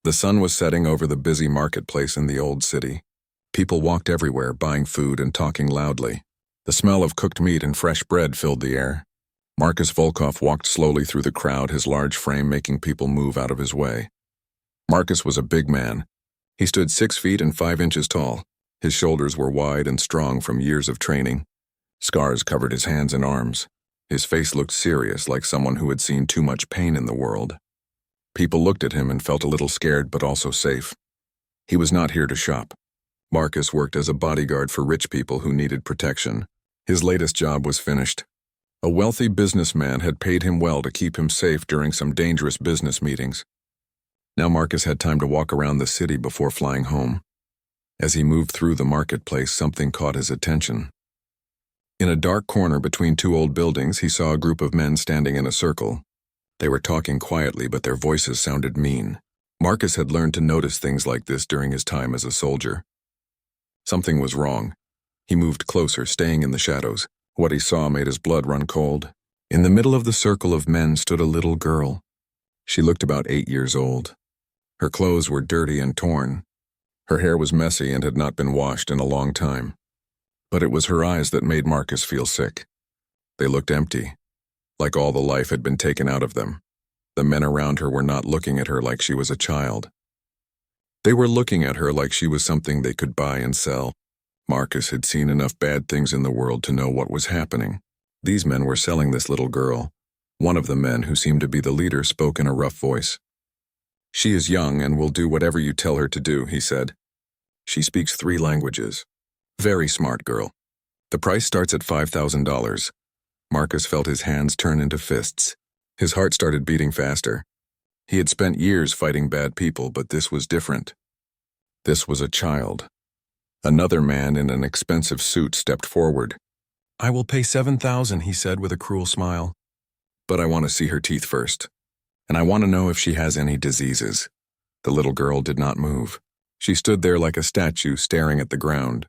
The sun was setting over the busy marketplace in the old city. People walked everywhere, buying food and talking loudly. The smell of cooked meat and fresh bread filled the air. Marcus Volkov walked slowly through the crowd, his large frame making people move out of his way. Marcus was a big man. He stood 6 feet and 5 inches tall. His shoulders were wide and strong from years of training. Scars covered his hands and arms. His face looked serious, like someone who had seen too much pain in the world. People looked at him and felt a little scared but also safe. He was not here to shop. Marcus worked as a bodyguard for rich people who needed protection. His latest job was finished. A wealthy businessman had paid him well to keep him safe during some dangerous business meetings. Now Marcus had time to walk around the city before flying home. As he moved through the marketplace, something caught his attention. In a dark corner between 2 old buildings, he saw a group of men standing in a circle. They were talking quietly, but their voices sounded mean. Marcus had learned to notice things like this during his time as a soldier. Something was wrong. He moved closer, staying in the shadows. What he saw made his blood run cold. In the middle of the circle of men stood a little girl. She looked about 8 years old. Her clothes were dirty and torn. Her hair was messy and had not been washed in a long time. But it was her eyes that made Marcus feel sick. They looked empty, like all the life had been taken out of them. The men around her were not looking at her like she was a child. They were looking at her like she was something they could buy and sell. Marcus had seen enough bad things in the world to know what was happening. These men were selling this little girl. One of the men, who seemed to be the leader, spoke in a rough voice. "She is young and will do whatever you tell her to do," he said. "She speaks 3 languages. Very smart girl. The price starts at $5,000. Marcus felt his hands turn into fists. His heart started beating faster. He had spent years fighting bad people, but this was different. This was a child. Another man in an expensive suit stepped forward. "I will pay $7,000, he said with a cruel smile. "But I want to see her teeth first. And I want to know if she has any diseases." The little girl did not move. She stood there like a statue, staring at the ground.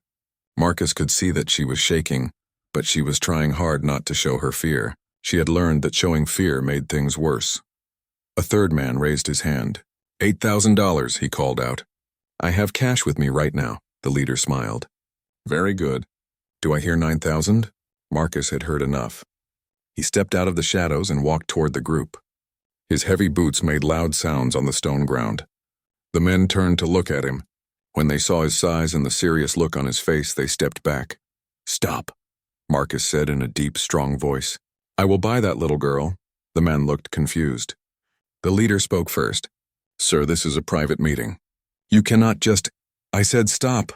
Marcus could see that she was shaking, but she was trying hard not to show her fear. She had learned that showing fear made things worse. A third man raised his hand. $8,000, he called out. "I have cash with me right now," the leader smiled. "Very good. Do I hear 9,000? Marcus had heard enough. He stepped out of the shadows and walked toward the group. His heavy boots made loud sounds on the stone ground. The men turned to look at him. When they saw his size and the serious look on his face, they stepped back. "Stop," Marcus said in a deep, strong voice. "I will buy that little girl." The men looked confused. The leader spoke first. "Sir, this is a private meeting. You cannot just—" "I said stop,"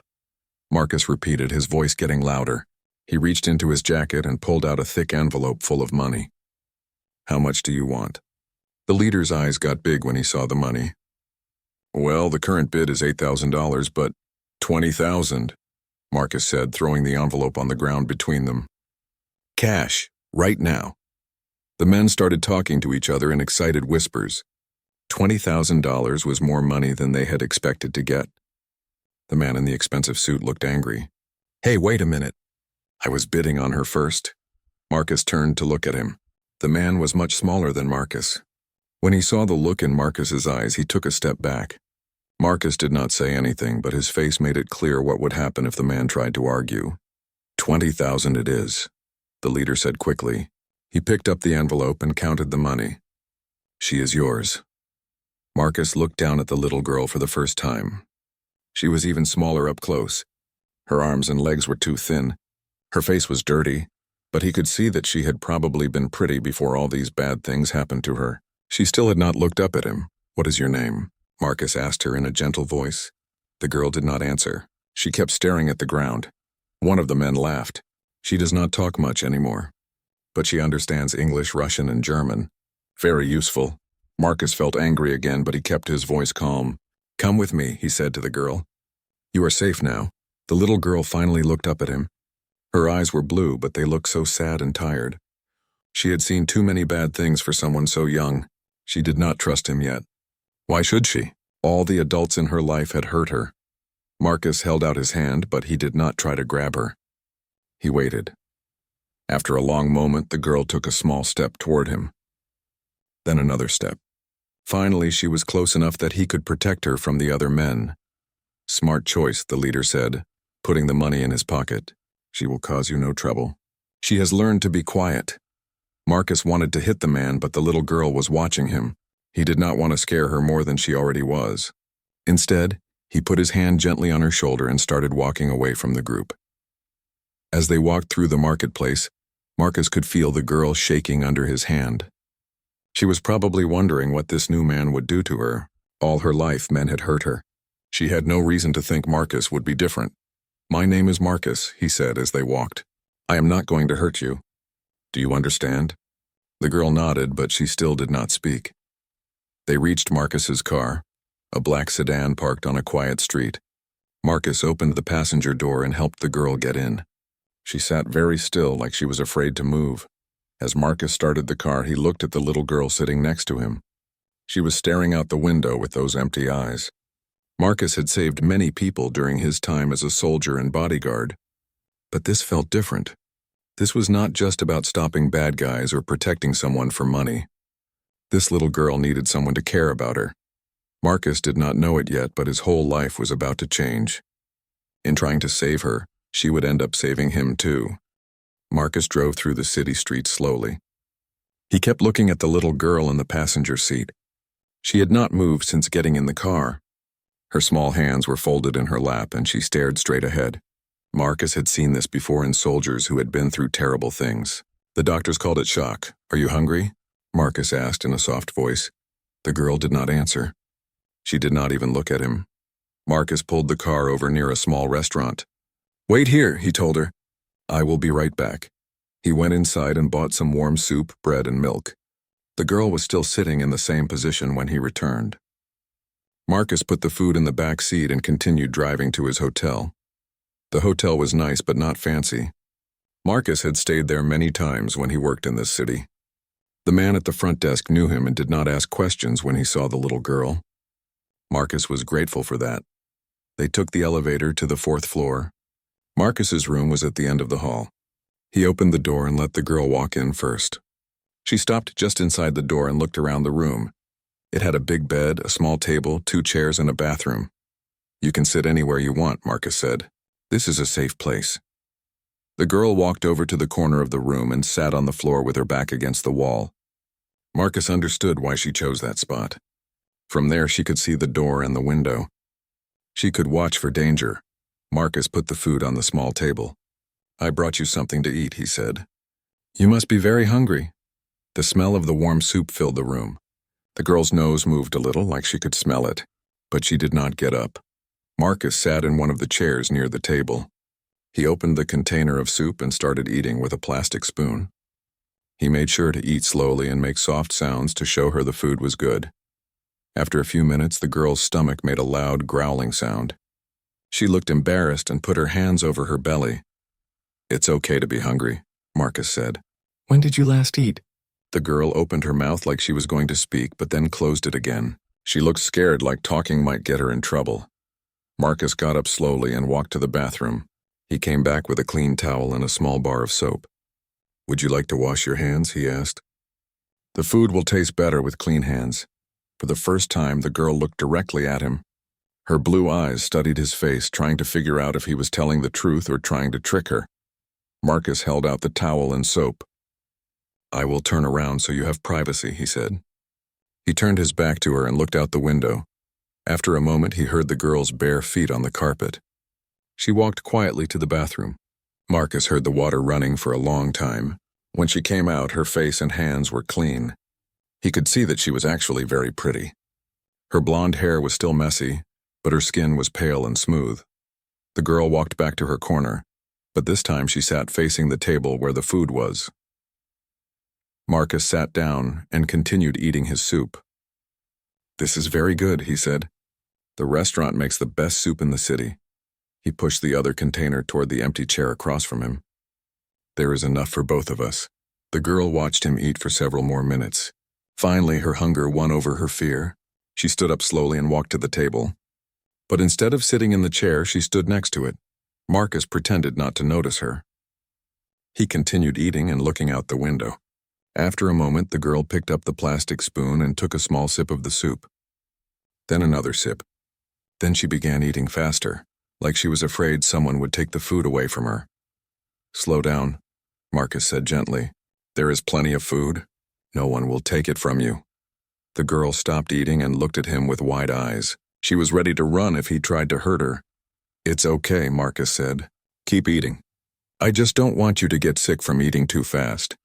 Marcus repeated, his voice getting louder. He reached into his jacket and pulled out a thick envelope full of money. "How much do you want?" The leader's eyes got big when he saw the money. "Well, the current bid is $8,000, but 20,000, Marcus said, throwing the envelope on the ground between them. "Cash, right now." The men started talking to each other in excited whispers. $20,000 was more money than they had expected to get. The man in the expensive suit looked angry. "Hey, wait a minute. I was bidding on her first." Marcus turned to look at him. The man was much smaller than Marcus. When he saw the look in Marcus's eyes, he took a step back. Marcus did not say anything, but his face made it clear what would happen if the man tried to argue. 20,000 it is, the leader said quickly. He picked up the envelope and counted the money. "She is yours." Marcus looked down at the little girl for the first time. She was even smaller up close. Her arms and legs were too thin. Her face was dirty, but he could see that she had probably been pretty before all these bad things happened to her. She still had not looked up at him. "What is your name?" Marcus asked her in a gentle voice. The girl did not answer. She kept staring at the ground. One of the men laughed. "She does not talk much anymore, but she understands English, Russian, and German. Very useful." Marcus felt angry again, but he kept his voice calm. "Come with me," he said to the girl. "You are safe now." The little girl finally looked up at him. Her eyes were blue, but they looked so sad and tired. She had seen too many bad things for someone so young. She did not trust him yet. Why should she? All the adults in her life had hurt her. Marcus held out his hand, but he did not try to grab her. He waited. After a long moment, the girl took a small step toward him. Then another step. Finally, she was close enough that he could protect her from the other men. Smart choice, the leader said, putting the money in his pocket. She will cause you no trouble. She has learned to be quiet. Marcus wanted to hit the man, but the little girl was watching him. He did not want to scare her more than she already was. Instead, he put his hand gently on her shoulder and started walking away from the group. As they walked through the marketplace, Marcus could feel the girl shaking under his hand. She was probably wondering what this new man would do to her. All her life, men had hurt her. She had no reason to think Marcus would be different. "My name is Marcus," he said as they walked. "I am not going to hurt you. Do you understand?" The girl nodded, but she still did not speak. They reached Marcus's car, a black sedan parked on a quiet street. Marcus opened the passenger door and helped the girl get in. She sat very still, like she was afraid to move. As Marcus started the car, he looked at the little girl sitting next to him. She was staring out the window with those empty eyes. Marcus had saved many people during his time as a soldier and bodyguard. But this felt different. This was not just about stopping bad guys or protecting someone for money. This little girl needed someone to care about her. Marcus did not know it yet, but his whole life was about to change. In trying to save her, she would end up saving him too. Marcus drove through the city streets slowly. He kept looking at the little girl in the passenger seat. She had not moved since getting in the car. Her small hands were folded in her lap and she stared straight ahead. Marcus had seen this before in soldiers who had been through terrible things. The doctors called it shock. "Are you hungry?" Marcus asked in a soft voice. The girl did not answer. She did not even look at him. Marcus pulled the car over near a small restaurant. "Wait here," he told her. "I will be right back." He went inside and bought some warm soup, bread, and milk. The girl was still sitting in the same position when he returned. Marcus put the food in the back seat and continued driving to his hotel. The hotel was nice but not fancy. Marcus had stayed there many times when he worked in this city. The man at the front desk knew him and did not ask questions when he saw the little girl. Marcus was grateful for that. They took the elevator to the 4th floor. Marcus's room was at the end of the hall. He opened the door and let the girl walk in first. She stopped just inside the door and looked around the room. It had a big bed, a small table, 2 chairs, and a bathroom. "You can sit anywhere you want," Marcus said. "This is a safe place." The girl walked over to the corner of the room and sat on the floor with her back against the wall. Marcus understood why she chose that spot. From there, she could see the door and the window. She could watch for danger. Marcus put the food on the small table. "I brought you something to eat," he said. "You must be very hungry." The smell of the warm soup filled the room. The girl's nose moved a little, like she could smell it, but she did not get up. Marcus sat in one of the chairs near the table. He opened the container of soup and started eating with a plastic spoon. He made sure to eat slowly and make soft sounds to show her the food was good. After a few minutes, the girl's stomach made a loud growling sound. She looked embarrassed and put her hands over her belly. "It's okay to be hungry," Marcus said. "When did you last eat?" The girl opened her mouth like she was going to speak, but then closed it again. She looked scared, like talking might get her in trouble. Marcus got up slowly and walked to the bathroom. He came back with a clean towel and a small bar of soap. "Would you like to wash your hands?" he asked. "The food will taste better with clean hands." For the first time, the girl looked directly at him. Her blue eyes studied his face, trying to figure out if he was telling the truth or trying to trick her. Marcus held out the towel and soap. "I will turn around so you have privacy," he said. He turned his back to her and looked out the window. After a moment, he heard the girl's bare feet on the carpet. She walked quietly to the bathroom. Marcus heard the water running for a long time. When she came out, her face and hands were clean. He could see that she was actually very pretty. Her blonde hair was still messy, but her skin was pale and smooth. The girl walked back to her corner, but this time she sat facing the table where the food was. Marcus sat down and continued eating his soup. "This is very good," he said. "The restaurant makes the best soup in the city." He pushed the other container toward the empty chair across from him. "There is enough for both of us." The girl watched him eat for several more minutes. Finally, her hunger won over her fear. She stood up slowly and walked to the table. But instead of sitting in the chair, she stood next to it. Marcus pretended not to notice her. He continued eating and looking out the window. After a moment, the girl picked up the plastic spoon and took a small sip of the soup. Then another sip. Then she began eating faster, like she was afraid someone would take the food away from her. "Slow down," Marcus said gently. "There is plenty of food. No one will take it from you." The girl stopped eating and looked at him with wide eyes. She was ready to run if he tried to hurt her. "It's okay," Marcus said. "Keep eating. I just don't want you to get sick from eating too fast."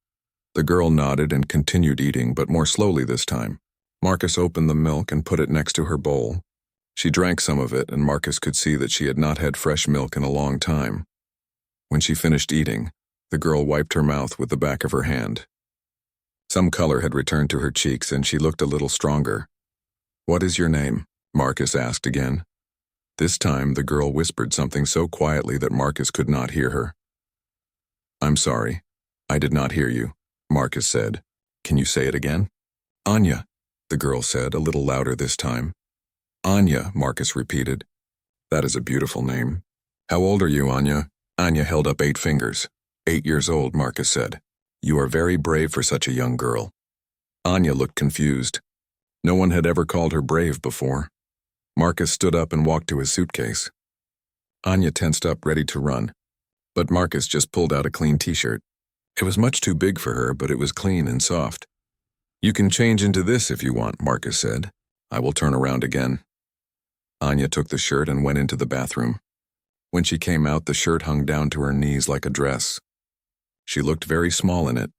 The girl nodded and continued eating, but more slowly this time. Marcus opened the milk and put it next to her bowl. She drank some of it, and Marcus could see that she had not had fresh milk in a long time. When she finished eating, the girl wiped her mouth with the back of her hand. Some color had returned to her cheeks, and she looked a little stronger. "What is your name?" Marcus asked again. This time, the girl whispered something so quietly that Marcus could not hear her. "I'm sorry. I did not hear you," Marcus said. "Can you say it again?" "Anya," the girl said, a little louder this time. "Anya," Marcus repeated. "That is a beautiful name. How old are you, Anya?" Anya held up 8 fingers. 8 years old, Marcus said. "You are very brave for such a young girl." Anya looked confused. No one had ever called her brave before. Marcus stood up and walked to his suitcase. Anya tensed up, ready to run. But Marcus just pulled out a clean t-shirt. It was much too big for her, but it was clean and soft. "You can change into this if you want," Marcus said. "I will turn around again." Anya took the shirt and went into the bathroom. When she came out, the shirt hung down to her knees like a dress. She looked very small in it,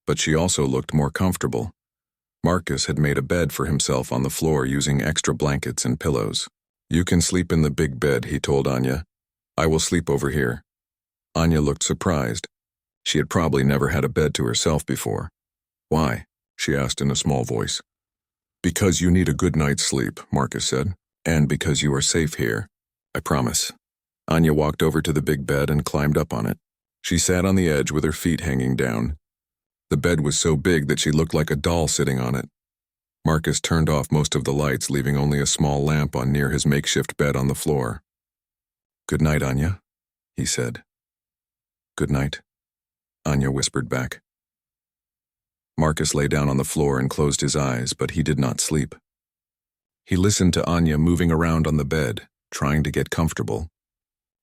but she also looked more comfortable. Marcus had made a bed for himself on the floor using extra blankets and pillows. "You can sleep in the big bed," he told Anya. "I will sleep over here." Anya looked surprised. She had probably never had a bed to herself before. "Why?" she asked in a small voice. "Because you need a good night's sleep," Marcus said, "and because you are safe here. I promise." Anya walked over to the big bed and climbed up on it. She sat on the edge with her feet hanging down. The bed was so big that she looked like a doll sitting on it. Marcus turned off most of the lights, leaving only a small lamp on near his makeshift bed on the floor. "Good night, Anya," he said. "Good night," Anya whispered back. Marcus lay down on the floor and closed his eyes, but he did not sleep. He listened to Anya moving around on the bed, trying to get comfortable.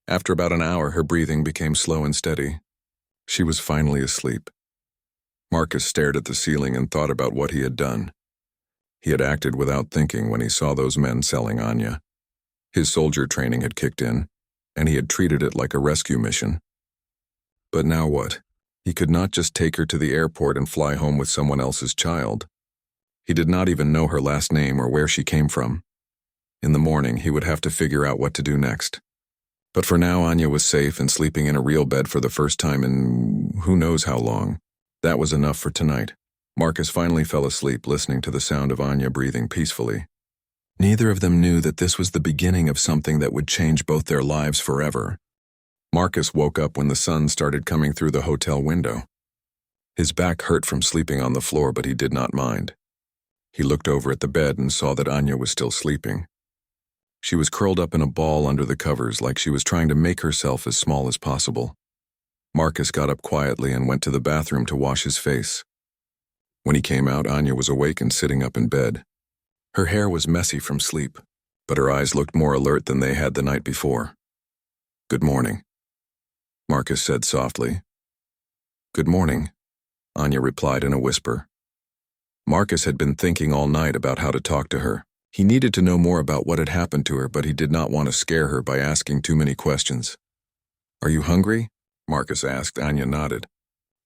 After about an hour, her breathing became slow and steady. She was finally asleep. Marcus stared at the ceiling and thought about what he had done. He had acted without thinking when he saw those men selling Anya. His soldier training had kicked in, and he had treated it like a rescue mission. But now what? He could not just take her to the airport and fly home with someone else's child. He did not even know her last name or where she came from. In the morning, he would have to figure out what to do next. But for now, Anya was safe and sleeping in a real bed for the first time in who knows how long. That was enough for tonight. Marcus finally fell asleep, listening to the sound of Anya breathing peacefully. Neither of them knew that this was the beginning of something that would change both their lives forever. Marcus woke up when the sun started coming through the hotel window. His back hurt from sleeping on the floor, but he did not mind. He looked over at the bed and saw that Anya was still sleeping. She was curled up in a ball under the covers, like she was trying to make herself as small as possible. Marcus got up quietly and went to the bathroom to wash his face. When he came out, Anya was awake and sitting up in bed. Her hair was messy from sleep, but her eyes looked more alert than they had the night before. "Good morning," Marcus said softly. "Good morning," Anya replied in a whisper. Marcus had been thinking all night about how to talk to her. He needed to know more about what had happened to her, but he did not want to scare her by asking too many questions. "Are you hungry?" Marcus asked. Anya nodded.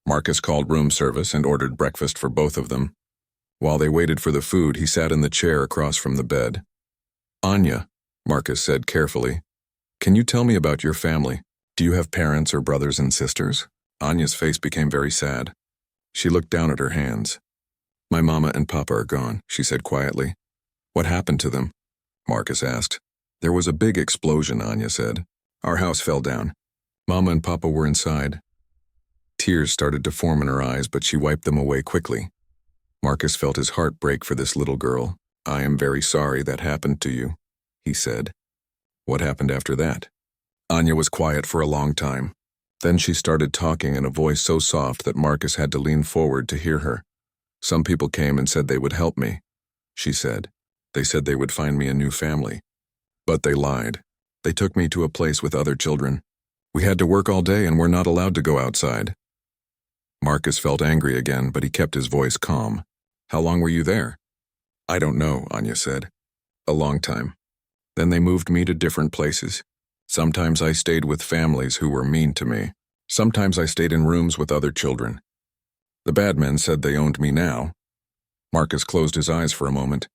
Marcus called room service and ordered breakfast for both of them. While they waited for the food, he sat in the chair across from the bed. "Anya," Marcus said carefully, "can you tell me about your family? Do you have parents or brothers and sisters?" Anya's face became very sad. She looked down at her hands. "My mama and papa are gone," she said quietly. "What happened to them?" Marcus asked. "There was a big explosion," Anya said. "Our house fell down. Mama and papa were inside." Tears started to form in her eyes, but she wiped them away quickly. Marcus felt his heart break for this little girl. "I am very sorry that happened to you," he said. "What happened after that?" Anya was quiet for a long time. Then she started talking in a voice so soft that Marcus had to lean forward to hear her. "Some people came and said they would help me," she said. "They said they would find me a new family. But they lied. They took me to a place with other children. We had to work all day and were not allowed to go outside." Marcus felt angry again, but he kept his voice calm. "How long were you there?" "I don't know," Anya said. "A long time. Then they moved me to different places. Sometimes I stayed with families who were mean to me. Sometimes I stayed in rooms with other children. The bad men said they owned me now." Marcus closed his eyes for a moment.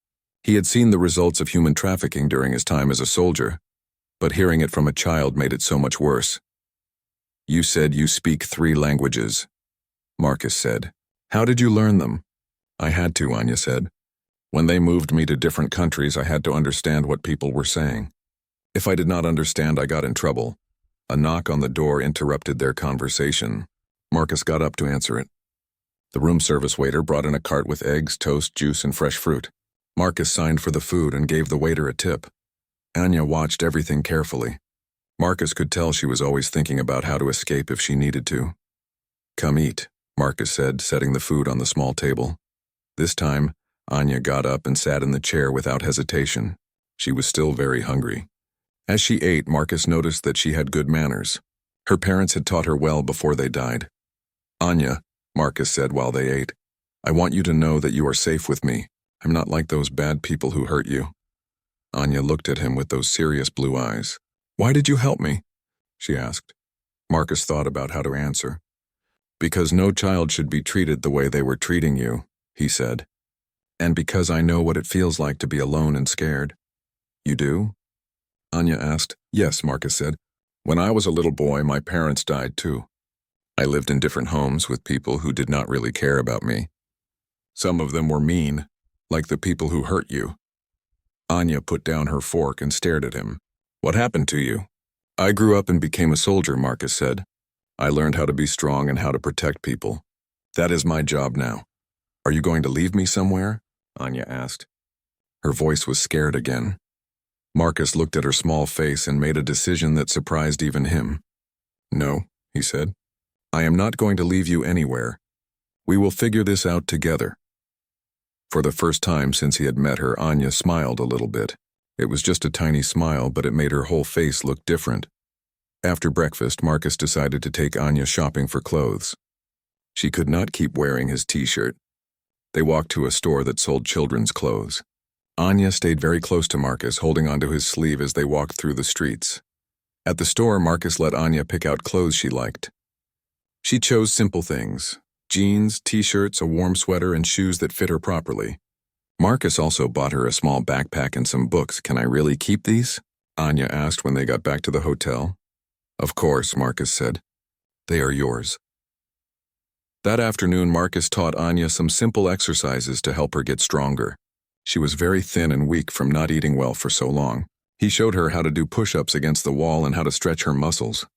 He had seen the results of human trafficking during his time as a soldier, but hearing it from a child made it so much worse. "You said you speak 3 languages," Marcus said. "How did you learn them?" "I had to," Anya said. "When they moved me to different countries, I had to understand what people were saying. If I did not understand, I got in trouble." A knock on the door interrupted their conversation. Marcus got up to answer it. The room service waiter brought in a cart with eggs, toast, juice, and fresh fruit. Marcus signed for the food and gave the waiter a tip. Anya watched everything carefully. Marcus could tell she was always thinking about how to escape if she needed to. "Come eat," Marcus said, setting the food on the small table. This time, Anya got up and sat in the chair without hesitation. She was still very hungry. As she ate, Marcus noticed that she had good manners. Her parents had taught her well before they died. "Anya," Marcus said while they ate, "I want you to know that you are safe with me. I'm not like those bad people who hurt you." Anya looked at him with those serious blue eyes. "Why did you help me?" she asked. Marcus thought about how to answer. "Because no child should be treated the way they were treating you," he said. "And because I know what it feels like to be alone and scared." "You do?" Anya asked. "Yes," Marcus said. "When I was a little boy, my parents died too. I lived in different homes with people who did not really care about me. Some of them were mean, like the people who hurt you." Anya put down her fork and stared at him. "What happened to you?" "I grew up and became a soldier," Marcus said. "I learned how to be strong and how to protect people. That is my job now." "Are you going to leave me somewhere?" Anya asked. Her voice was scared again. Marcus looked at her small face and made a decision that surprised even him. "No," he said. "I am not going to leave you anywhere. We will figure this out together." For the first time since he had met her, Anya smiled a little bit. It was just a tiny smile, but it made her whole face look different. After breakfast, Marcus decided to take Anya shopping for clothes. She could not keep wearing his t-shirt. They walked to a store that sold children's clothes. Anya stayed very close to Marcus, holding onto his sleeve as they walked through the streets. At the store, Marcus let Anya pick out clothes she liked. She chose simple things: jeans, t-shirts, a warm sweater, and shoes that fit her properly. Marcus also bought her a small backpack and some books. "Can I really keep these?" Anya asked when they got back to the hotel. "Of course," Marcus said. "They are yours." That afternoon, Marcus taught Anya some simple exercises to help her get stronger. She was very thin and weak from not eating well for so long. He showed her how to do push-ups against the wall and how to stretch her muscles.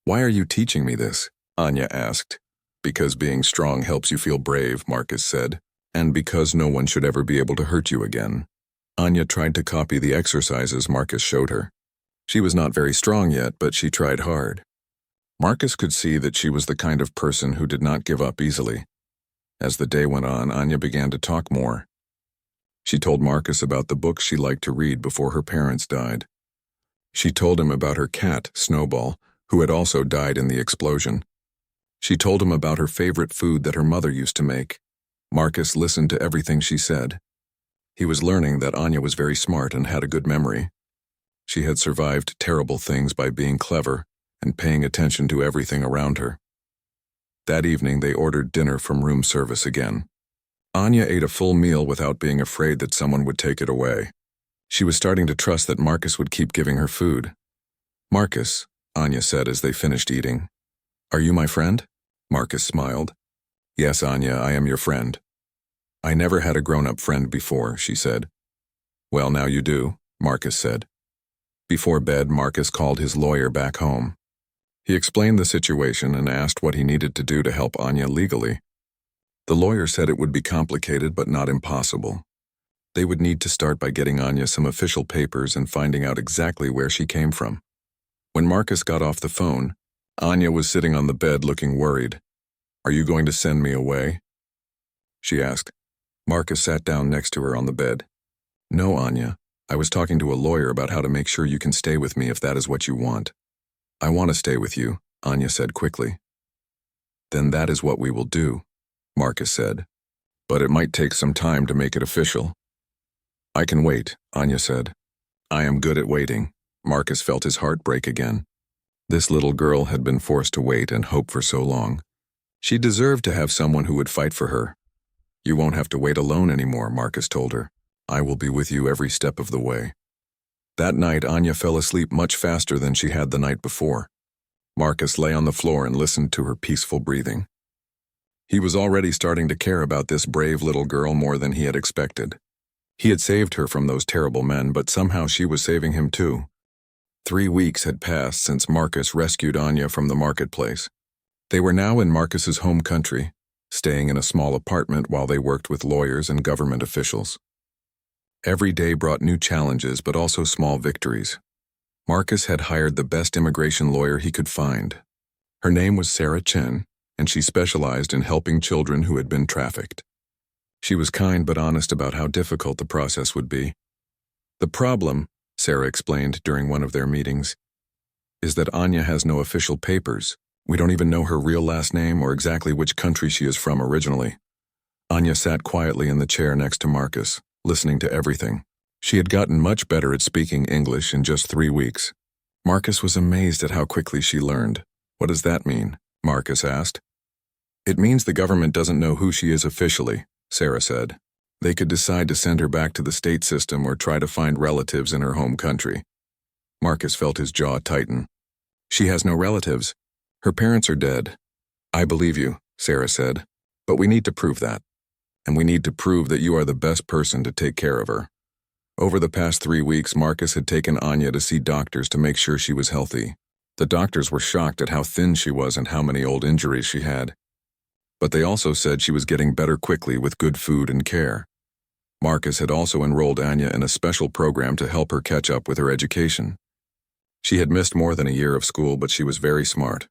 "Why are you teaching me this?" Anya asked. "Because being strong helps you feel brave," Marcus said, "and because no one should ever be able to hurt you again." Anya tried to copy the exercises Marcus showed her. She was not very strong yet, but she tried hard. Marcus could see that she was the kind of person who did not give up easily. As the day went on, Anya began to talk more. She told Marcus about the books she liked to read before her parents died. She told him about her cat, Snowball, who had also died in the explosion. She told him about her favorite food that her mother used to make. Marcus listened to everything she said. He was learning that Anya was very smart and had a good memory. She had survived terrible things by being clever and paying attention to everything around her. That evening, they ordered dinner from room service again. Anya ate a full meal without being afraid that someone would take it away. She was starting to trust that Marcus would keep giving her food. "Marcus," Anya said as they finished eating. "Are you my friend?" Marcus smiled. "Yes, Anya, I am your friend." "I never had a grown-up friend before," she said. "Well, now you do," Marcus said. Before bed, Marcus called his lawyer back home. He explained the situation and asked what he needed to do to help Anya legally. The lawyer said it would be complicated but not impossible. They would need to start by getting Anya some official papers and finding out exactly where she came from. When Marcus got off the phone, Anya was sitting on the bed looking worried. "Are you going to send me away?" she asked. Marcus sat down next to her on the bed. "No, Anya. I was talking to a lawyer about how to make sure you can stay with me if that is what you want." "I want to stay with you," Anya said quickly. "Then that is what we will do," Marcus said. "But it might take some time to make it official." "I can wait," Anya said. "I am good at waiting." Marcus felt his heart break again. This little girl had been forced to wait and hope for so long. She deserved to have someone who would fight for her. "You won't have to wait alone anymore," Marcus told her. "I will be with you every step of the way." That night, Anya fell asleep much faster than she had the night before. Marcus lay on the floor and listened to her peaceful breathing. He was already starting to care about this brave little girl more than he had expected. He had saved her from those terrible men, but somehow she was saving him too. 3 weeks had passed since Marcus rescued Anya from the marketplace. They were now in Marcus's home country, staying in a small apartment while they worked with lawyers and government officials. Every day brought new challenges, but also small victories. Marcus had hired the best immigration lawyer he could find. Her name was Sarah Chen, and she specialized in helping children who had been trafficked. She was kind but honest about how difficult the process would be. "The problem," Sarah explained during one of their meetings, "is that Anya has no official papers. We don't even know her real last name or exactly which country she is from originally." Anya sat quietly in the chair next to Marcus, listening to everything. She had gotten much better at speaking English in just 3 weeks. Marcus was amazed at how quickly she learned. "What does that mean?" Marcus asked. "It means the government doesn't know who she is officially," Sarah said. "They could decide to send her back to the state system or try to find relatives in her home country." Marcus felt his jaw tighten. "She has no relatives. Her parents are dead." "I believe you," Sarah said, "but we need to prove that. And we need to prove that you are the best person to take care of her." Over the past 3 weeks, Marcus had taken Anya to see doctors to make sure she was healthy. The doctors were shocked at how thin she was and how many old injuries she had. But they also said she was getting better quickly with good food and care. Marcus had also enrolled Anya in a special program to help her catch up with her education. She had missed more than a year of school, but she was very smart.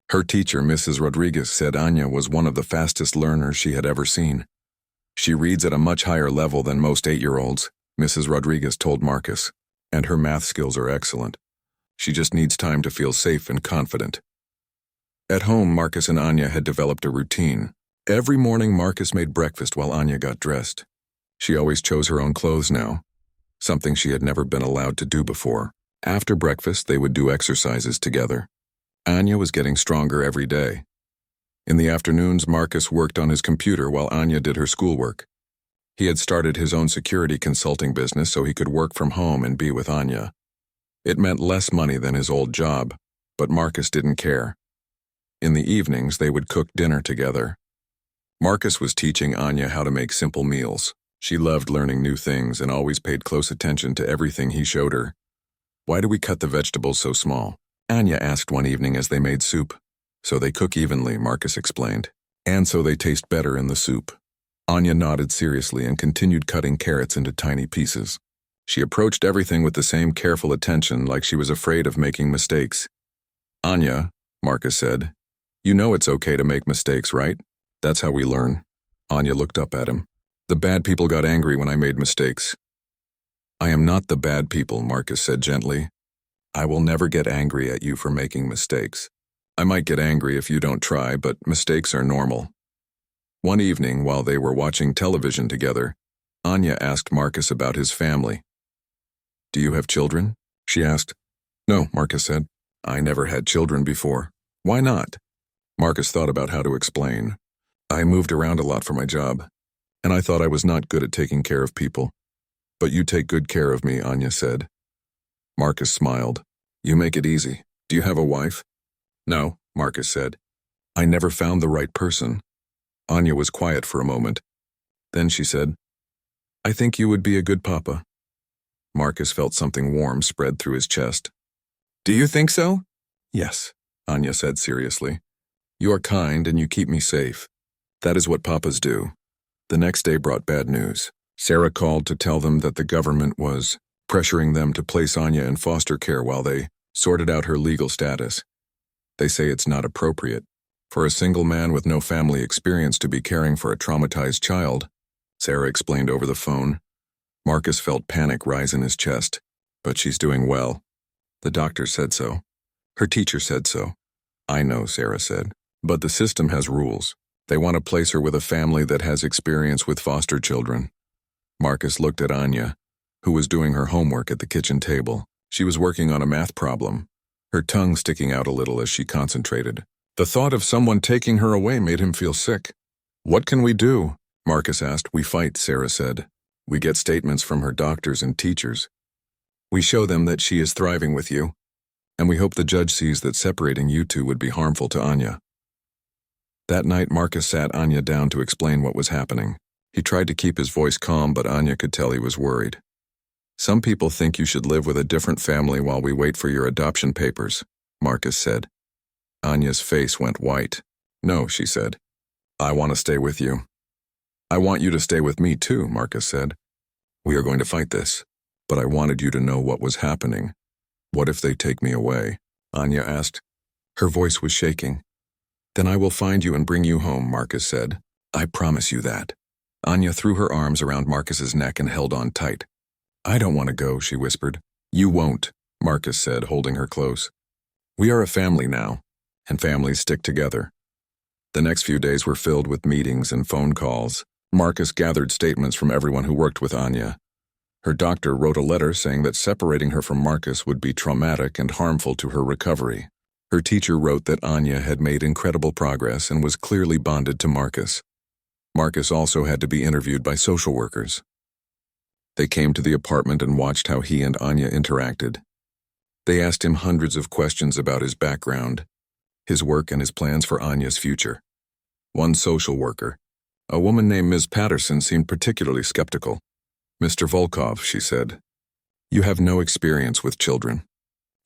Her teacher, Mrs. Rodriguez, said Anya was one of the fastest learners she had ever seen. "She reads at a much higher level than most 8-year-olds, Mrs. Rodriguez told Marcus, "and her math skills are excellent. She just needs time to feel safe and confident." At home, Marcus and Anya had developed a routine. Every morning, Marcus made breakfast while Anya got dressed. She always chose her own clothes now, something she had never been allowed to do before. After breakfast, they would do exercises together. Anya was getting stronger every day. In the afternoons, Marcus worked on his computer while Anya did her schoolwork. He had started his own security consulting business so he could work from home and be with Anya. It meant less money than his old job, but Marcus didn't care. In the evenings, they would cook dinner together. Marcus was teaching Anya how to make simple meals. She loved learning new things and always paid close attention to everything he showed her. "Why do we cut the vegetables so small?" Anya asked one evening as they made soup. "So they cook evenly," Marcus explained. "And so they taste better in the soup." Anya nodded seriously and continued cutting carrots into tiny pieces. She approached everything with the same careful attention, like she was afraid of making mistakes. "Anya," Marcus said, "you know it's okay to make mistakes, right? That's how we learn." Anya looked up at him. "The bad people got angry when I made mistakes." "I am not the bad people," Marcus said gently. "I will never get angry at you for making mistakes. I might get angry if you don't try, but mistakes are normal." One evening, while they were watching television together, Anya asked Marcus about his family. "Do you have children?" she asked. "No," Marcus said. "I never had children before." "Why not?" Marcus thought about how to explain. "I moved around a lot for my job, and I thought I was not good at taking care of people. But you take good care of me," Anya said. Marcus smiled. "You make it easy. Do you have a wife?" "No," Marcus said. "I never found the right person." Anya was quiet for a moment. Then she said, "I think you would be a good papa." Marcus felt something warm spread through his chest. "Do you think so?" "Yes," Anya said seriously. "You are kind and you keep me safe. That is what papas do." The next day brought bad news. Sarah called to tell them that the government was pressuring them to place Anya in foster care while they sorted out her legal status. They say it's not appropriate for a single man with no family experience to be caring for a traumatized child, Sarah explained over the phone. Marcus felt panic rise in his chest. But she's doing well. The doctor said so. Her teacher said so. I know, Sarah said. But the system has rules. They want to place her with a family that has experience with foster children. Marcus looked at Anya, who was doing her homework at the kitchen table. She was working on a math problem, her tongue sticking out a little as she concentrated. The thought of someone taking her away made him feel sick. What can we do? Marcus asked. We fight, Sarah said. We get statements from her doctors and teachers. We show them that she is thriving with you, and we hope the judge sees that separating you two would be harmful to Anya. That night, Marcus sat Anya down to explain what was happening. He tried to keep his voice calm, but Anya could tell he was worried. Some people think you should live with a different family while we wait for your adoption papers, Marcus said. Anya's face went white. No, she said. I want to stay with you. I want you to stay with me too, Marcus said. We are going to fight this, but I wanted you to know what was happening. What if they take me away? Anya asked. Her voice was shaking. Then I will find you and bring you home, Marcus said. I promise you that. Anya threw her arms around Marcus's neck and held on tight. I don't want to go, she whispered. You won't, Marcus said, holding her close. We are a family now, and families stick together. The next few days were filled with meetings and phone calls. Marcus gathered statements from everyone who worked with Anya. Her doctor wrote a letter saying that separating her from Marcus would be traumatic and harmful to her recovery. Her teacher wrote that Anya had made incredible progress and was clearly bonded to Marcus. Marcus also had to be interviewed by social workers. They came to the apartment and watched how he and Anya interacted. They asked him hundreds of questions about his background, his work, and his plans for Anya's future. One social worker, a woman named Ms. Patterson, seemed particularly skeptical. Mr. Volkov, she said, you have no experience with children.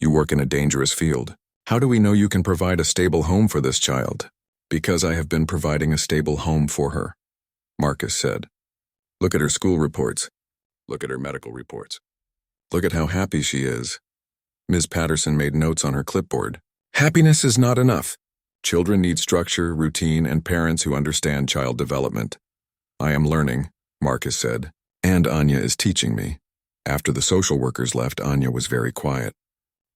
You work in a dangerous field. How do we know you can provide a stable home for this child? Because I have been providing a stable home for her, Marcus said. Look at her school reports. Look at her medical reports. Look at how happy she is. Ms. Patterson made notes on her clipboard. Happiness is not enough. Children need structure, routine, and parents who understand child development. I am learning, Marcus said, and Anya is teaching me. After the social workers left, Anya was very quiet.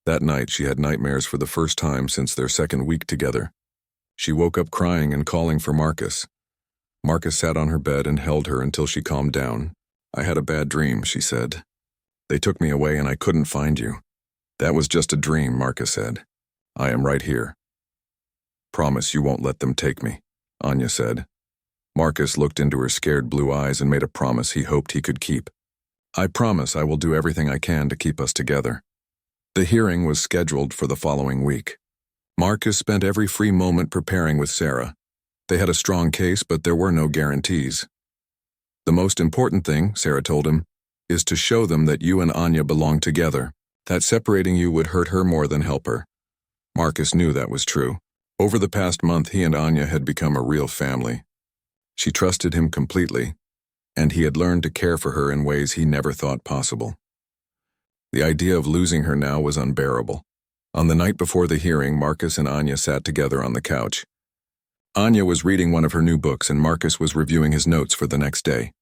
That night, she had nightmares for the first time since their second week together. She woke up crying and calling for Marcus. Marcus sat on her bed and held her until she calmed down. I had a bad dream, she said. They took me away and I couldn't find you. That was just a dream, Marcus said. I am right here. Promise you won't let them take me, Anya said. Marcus looked into her scared blue eyes and made a promise he hoped he could keep. I promise I will do everything I can to keep us together. The hearing was scheduled for the following week. Marcus spent every free moment preparing with Sarah. They had a strong case, but there were no guarantees. The most important thing, Sarah told him, is to show them that you and Anya belong together, that separating you would hurt her more than help her. Marcus knew that was true. Over the past month, he and Anya had become a real family. She trusted him completely, and he had learned to care for her in ways he never thought possible. The idea of losing her now was unbearable. On the night before the hearing, Marcus and Anya sat together on the couch. Anya was reading one of her new books and Marcus was reviewing his notes for the next day.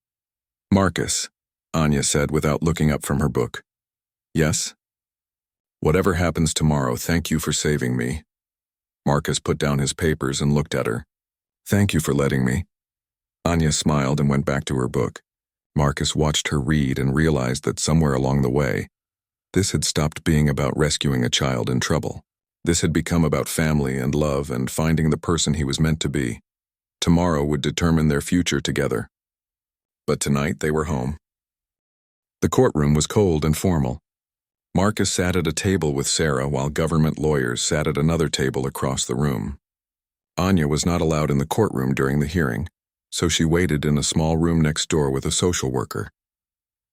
Marcus, Anya said without looking up from her book. Yes? Whatever happens tomorrow, thank you for saving me. Marcus put down his papers and looked at her. Thank you for letting me. Anya smiled and went back to her book. Marcus watched her read and realized that somewhere along the way, this had stopped being about rescuing a child in trouble. This had become about family and love and finding the person he was meant to be. Tomorrow would determine their future together. But tonight they were home. The courtroom was cold and formal. Marcus sat at a table with Sarah while government lawyers sat at another table across the room. Anya was not allowed in the courtroom during the hearing, so she waited in a small room next door with a social worker.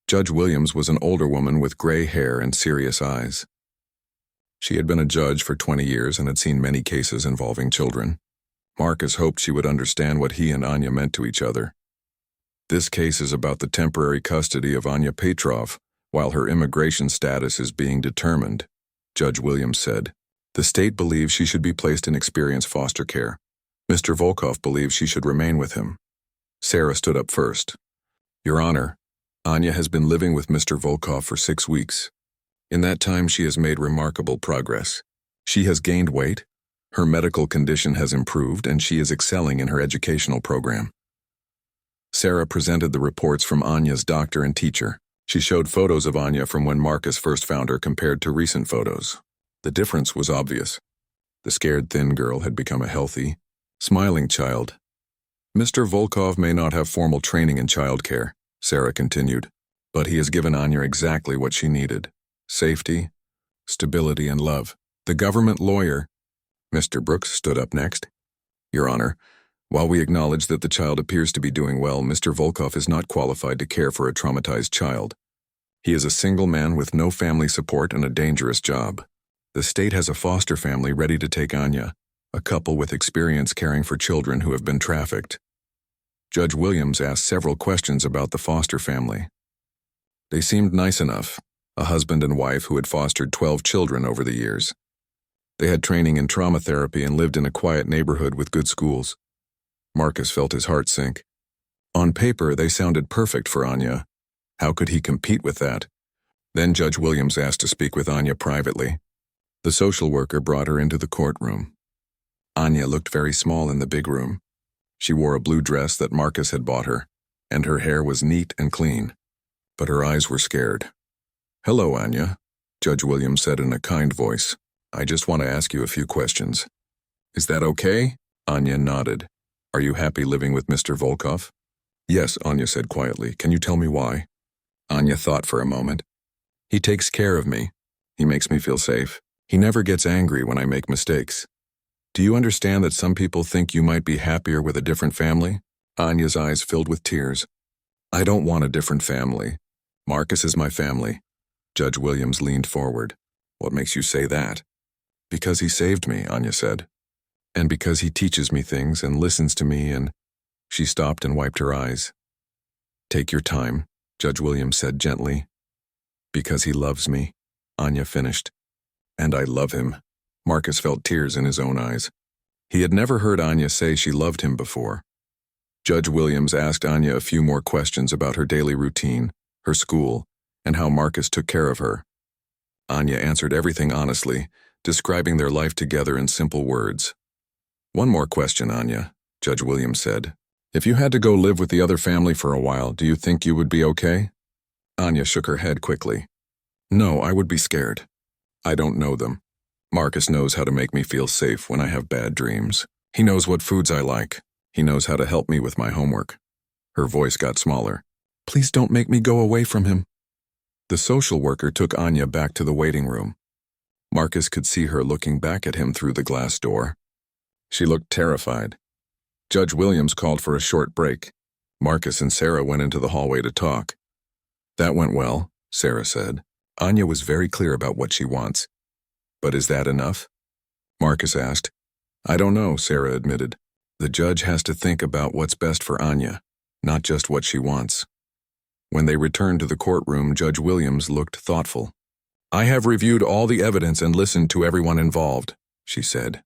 Judge Williams was an older woman with gray hair and serious eyes. She had been a judge for 20 years and had seen many cases involving children. Marcus hoped she would understand what he and Anya meant to each other. This case is about the temporary custody of Anya Petrov while her immigration status is being determined, Judge Williams said. The state believes she should be placed in experienced foster care. Mr. Volkov believes she should remain with him. Sarah stood up first. Your Honor, Anya has been living with Mr. Volkov for 6 weeks. In that time, she has made remarkable progress. She has gained weight, her medical condition has improved, and she is excelling in her educational program. Sarah presented the reports from Anya's doctor and teacher. She showed photos of Anya from when Marcus first found her compared to recent photos. The difference was obvious. The scared thin girl had become a healthy, smiling child. Mr. Volkov may not have formal training in childcare, Sarah continued, but he has given Anya exactly what she needed: safety, stability, and love. The government lawyer, Mr. Brooks, stood up next. Your Honor, while we acknowledge that the child appears to be doing well, Mr. Volkov is not qualified to care for a traumatized child. He is a single man with no family support and a dangerous job. The state has a foster family ready to take Anya, a couple with experience caring for children who have been trafficked. Judge Williams asked several questions about the foster family. They seemed nice enough, a husband and wife who had fostered 12 children over the years. They had training in trauma therapy and lived in a quiet neighborhood with good schools. Marcus felt his heart sink. On paper, they sounded perfect for Anya. How could he compete with that? Then Judge Williams asked to speak with Anya privately. The social worker brought her into the courtroom. Anya looked very small in the big room. She wore a blue dress that Marcus had bought her, and her hair was neat and clean. But her eyes were scared. Hello, Anya, Judge Williams said in a kind voice. I just want to ask you a few questions. Is that okay? Anya nodded. Are you happy living with Mr. Volkov? Yes, Anya said quietly. Can you tell me why? Anya thought for a moment. He takes care of me. He makes me feel safe. He never gets angry when I make mistakes. Do you understand that some people think you might be happier with a different family? Anya's eyes filled with tears. I don't want a different family. Marcus is my family. Judge Williams leaned forward. What makes you say that? Because he saved me, Anya said. And because he teaches me things and listens to me and... She stopped and wiped her eyes. Take your time, Judge Williams said gently. Because he loves me, Anya finished. And I love him. Marcus felt tears in his own eyes. He had never heard Anya say she loved him before. Judge Williams asked Anya a few more questions about her daily routine, her school, and how Marcus took care of her. Anya answered everything honestly, describing their life together in simple words. One more question, Anya, Judge Williams said. If you had to go live with the other family for a while, do you think you would be okay? Anya shook her head quickly. No, I would be scared. I don't know them. Marcus knows how to make me feel safe when I have bad dreams. He knows what foods I like. He knows how to help me with my homework. Her voice got smaller. Please don't make me go away from him. The social worker took Anya back to the waiting room. Marcus could see her looking back at him through the glass door. She looked terrified. Judge Williams called for a short break. Marcus and Sarah went into the hallway to talk. That went well, Sarah said. Anya was very clear about what she wants. But is that enough? Marcus asked. I don't know, Sarah admitted. The judge has to think about what's best for Anya, not just what she wants. When they returned to the courtroom, Judge Williams looked thoughtful. I have reviewed all the evidence and listened to everyone involved, she said.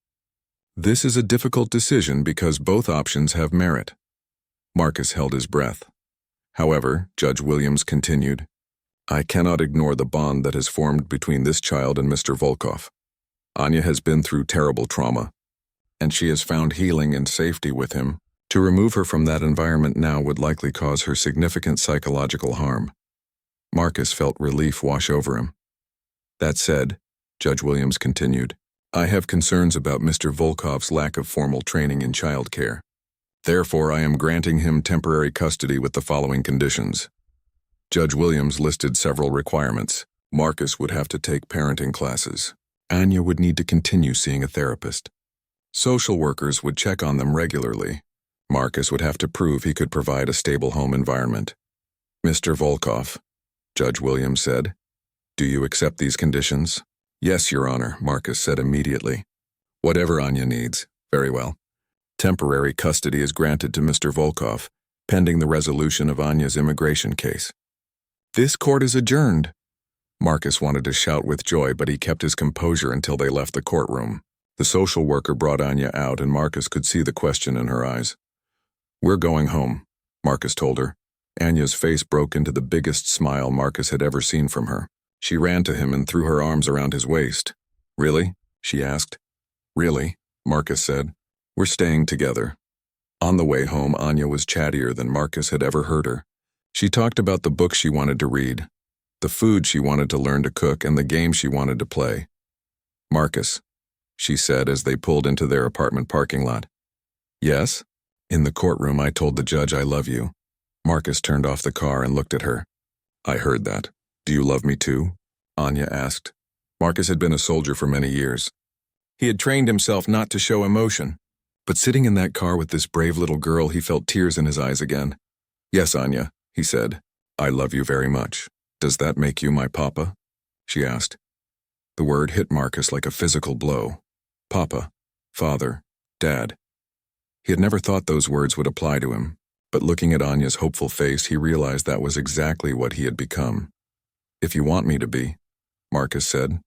This is a difficult decision because both options have merit. Marcus held his breath. However, Judge Williams continued, I cannot ignore the bond that has formed between this child and Mr. Volkov. Anya has been through terrible trauma, and she has found healing and safety with him. To remove her from that environment now would likely cause her significant psychological harm. Marcus felt relief wash over him. That said, Judge Williams continued, I have concerns about Mr. Volkov's lack of formal training in child care. Therefore, I am granting him temporary custody with the following conditions. Judge Williams listed several requirements. Marcus would have to take parenting classes. Anya would need to continue seeing a therapist. Social workers would check on them regularly. Marcus would have to prove he could provide a stable home environment. Mr. Volkov, Judge Williams said, do you accept these conditions? Yes, Your Honor, Marcus said immediately. Whatever Anya needs, very well. Temporary custody is granted to Mr. Volkov, pending the resolution of Anya's immigration case. This court is adjourned. Marcus wanted to shout with joy, but he kept his composure until they left the courtroom. The social worker brought Anya out, and Marcus could see the question in her eyes. "We're going home," Marcus told her. Anya's face broke into the biggest smile Marcus had ever seen from her. She ran to him and threw her arms around his waist. "Really?" she asked. "Really," Marcus said. "We're staying together." On the way home, Anya was chattier than Marcus had ever heard her. She talked about the books she wanted to read, the food she wanted to learn to cook, and the games she wanted to play. "Marcus," she said as they pulled into their apartment parking lot. "Yes?" "In the courtroom, I told the judge I love you." Marcus turned off the car and looked at her. "I heard that. Do you love me too?" Anya asked. Marcus had been a soldier for many years. He had trained himself not to show emotion. But sitting in that car with this brave little girl, he felt tears in his eyes again. "Yes, Anya," he said. "I love you very much. Does that make you my papa?" she asked. The word hit Marcus like a physical blow. Papa, father, dad. He had never thought those words would apply to him, but looking at Anya's hopeful face, he realized that was exactly what he had become. "If you want me to be," Marcus said.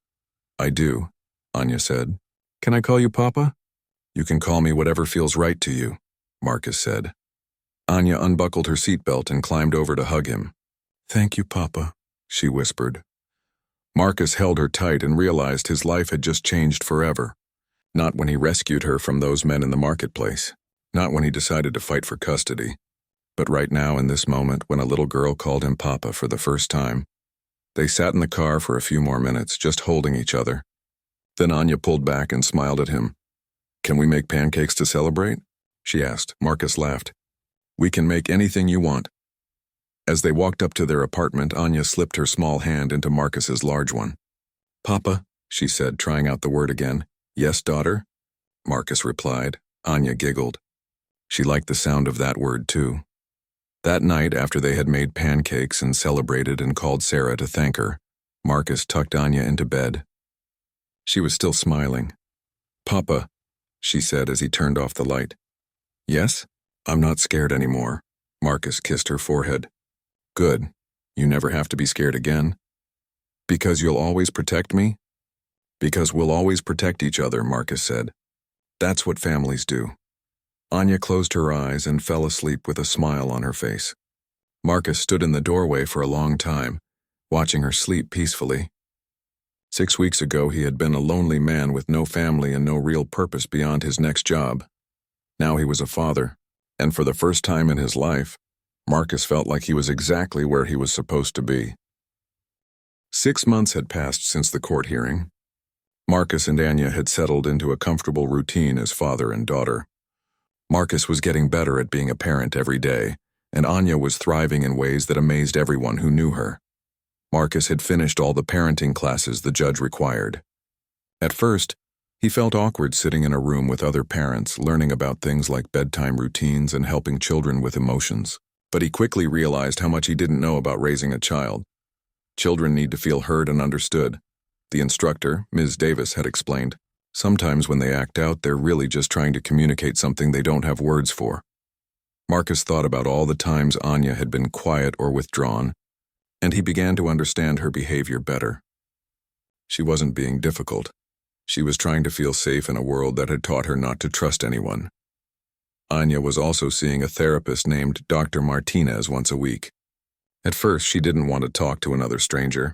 "I do," Anya said. "Can I call you Papa?" "You can call me whatever feels right to you," Marcus said. Anya unbuckled her seatbelt and climbed over to hug him. "Thank you, Papa," she whispered. Marcus held her tight and realized his life had just changed forever. Not when he rescued her from those men in the marketplace, not when he decided to fight for custody, but right now in this moment when a little girl called him Papa for the first time. They sat in the car for a few more minutes, just holding each other. Then Anya pulled back and smiled at him. "Can we make pancakes to celebrate?" she asked. Marcus laughed. "We can make anything you want." As they walked up to their apartment, Anya slipped her small hand into Marcus's large one. "Papa," she said, trying out the word again. "Yes, daughter?" Marcus replied. Anya giggled. She liked the sound of that word, too. That night, after they had made pancakes and celebrated and called Sarah to thank her, Marcus tucked Anya into bed. She was still smiling. "Papa," she said as he turned off the light. "Yes? I'm not scared anymore." Marcus kissed her forehead. "Good. You never have to be scared again." "Because you'll always protect me?" "Because we'll always protect each other," Marcus said. "That's what families do." Anya closed her eyes and fell asleep with a smile on her face. Marcus stood in the doorway for a long time, watching her sleep peacefully. 6 weeks ago, he had been a lonely man with no family and no real purpose beyond his next job. Now he was a father, and for the first time in his life, Marcus felt like he was exactly where he was supposed to be. 6 months had passed since the court hearing. Marcus and Anya had settled into a comfortable routine as father and daughter. Marcus was getting better at being a parent every day, and Anya was thriving in ways that amazed everyone who knew her. Marcus had finished all the parenting classes the judge required. At first, he felt awkward sitting in a room with other parents, learning about things like bedtime routines and helping children with emotions. But he quickly realized how much he didn't know about raising a child. Children need to feel heard and understood. The instructor, Ms. Davis, had explained. Sometimes when they act out, they're really just trying to communicate something they don't have words for. Marcus thought about all the times Anya had been quiet or withdrawn, and he began to understand her behavior better. She wasn't being difficult. She was trying to feel safe in a world that had taught her not to trust anyone. Anya was also seeing a therapist named Dr. Martinez once a week. At first, she didn't want to talk to another stranger,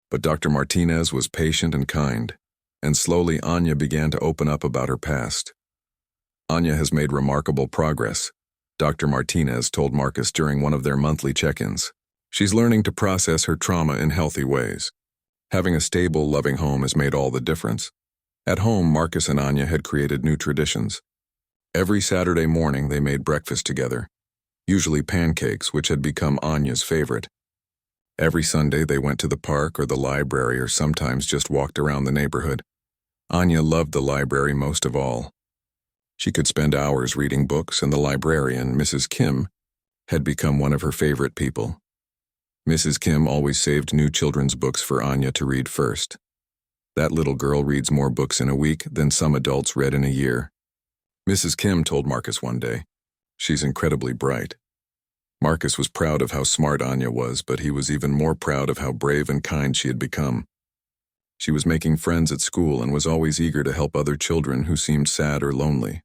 but Dr. Martinez was patient and kind, and slowly Anya began to open up about her past. "Anya has made remarkable progress," Dr. Martinez told Marcus during one of their monthly check-ins. "She's learning to process her trauma in healthy ways. Having a stable, loving home has made all the difference." At home, Marcus and Anya had created new traditions. Every Saturday morning, they made breakfast together, usually pancakes, which had become Anya's favorite. Every Sunday, they went to the park or the library or sometimes just walked around the neighborhood. Anya loved the library most of all. She could spend hours reading books, and the librarian, Mrs. Kim, had become one of her favorite people. Mrs. Kim always saved new children's books for Anya to read first. That little girl reads more books in a week than some adults read in a year. Mrs. Kim told Marcus one day, "She's incredibly bright." Marcus was proud of how smart Anya was, but he was even more proud of how brave and kind she had become. She was making friends at school and was always eager to help other children who seemed sad or lonely.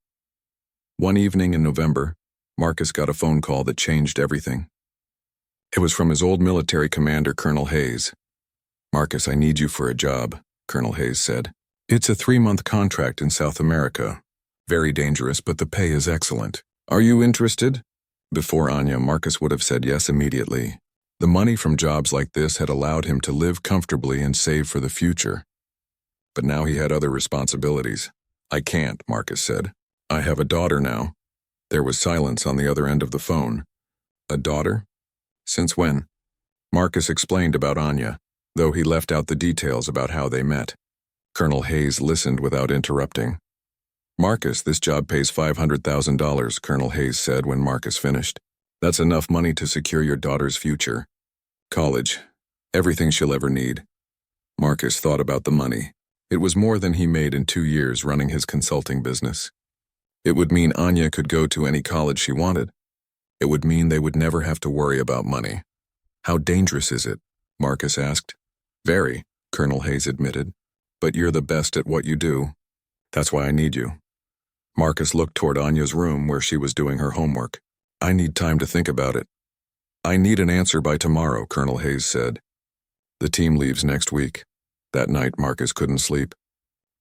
One evening in November, Marcus got a phone call that changed everything. It was from his old military commander, Colonel Hayes. "Marcus, I need you for a job," Colonel Hayes said. "It's a 3-month contract in South America. Very dangerous, but the pay is excellent. Are you interested?" Before Anya, Marcus would have said yes immediately. The money from jobs like this had allowed him to live comfortably and save for the future. But now he had other responsibilities. "I can't," Marcus said. "I have a daughter now." There was silence on the other end of the phone. "A daughter? Since when?" Marcus explained about Anya, though he left out the details about how they met. Colonel Hayes listened without interrupting. "Marcus, this job pays $500,000, Colonel Hayes said when Marcus finished. "That's enough money to secure your daughter's future. College. Everything she'll ever need." Marcus thought about the money. It was more than he made in 2 years running his consulting business. It would mean Anya could go to any college she wanted. It would mean they would never have to worry about money. "How dangerous is it?" Marcus asked. "Very," Colonel Hayes admitted. "But you're the best at what you do. That's why I need you." Marcus looked toward Anya's room where she was doing her homework. "I need time to think about it." "I need an answer by tomorrow," Colonel Hayes said. "The team leaves next week." That night, Marcus couldn't sleep.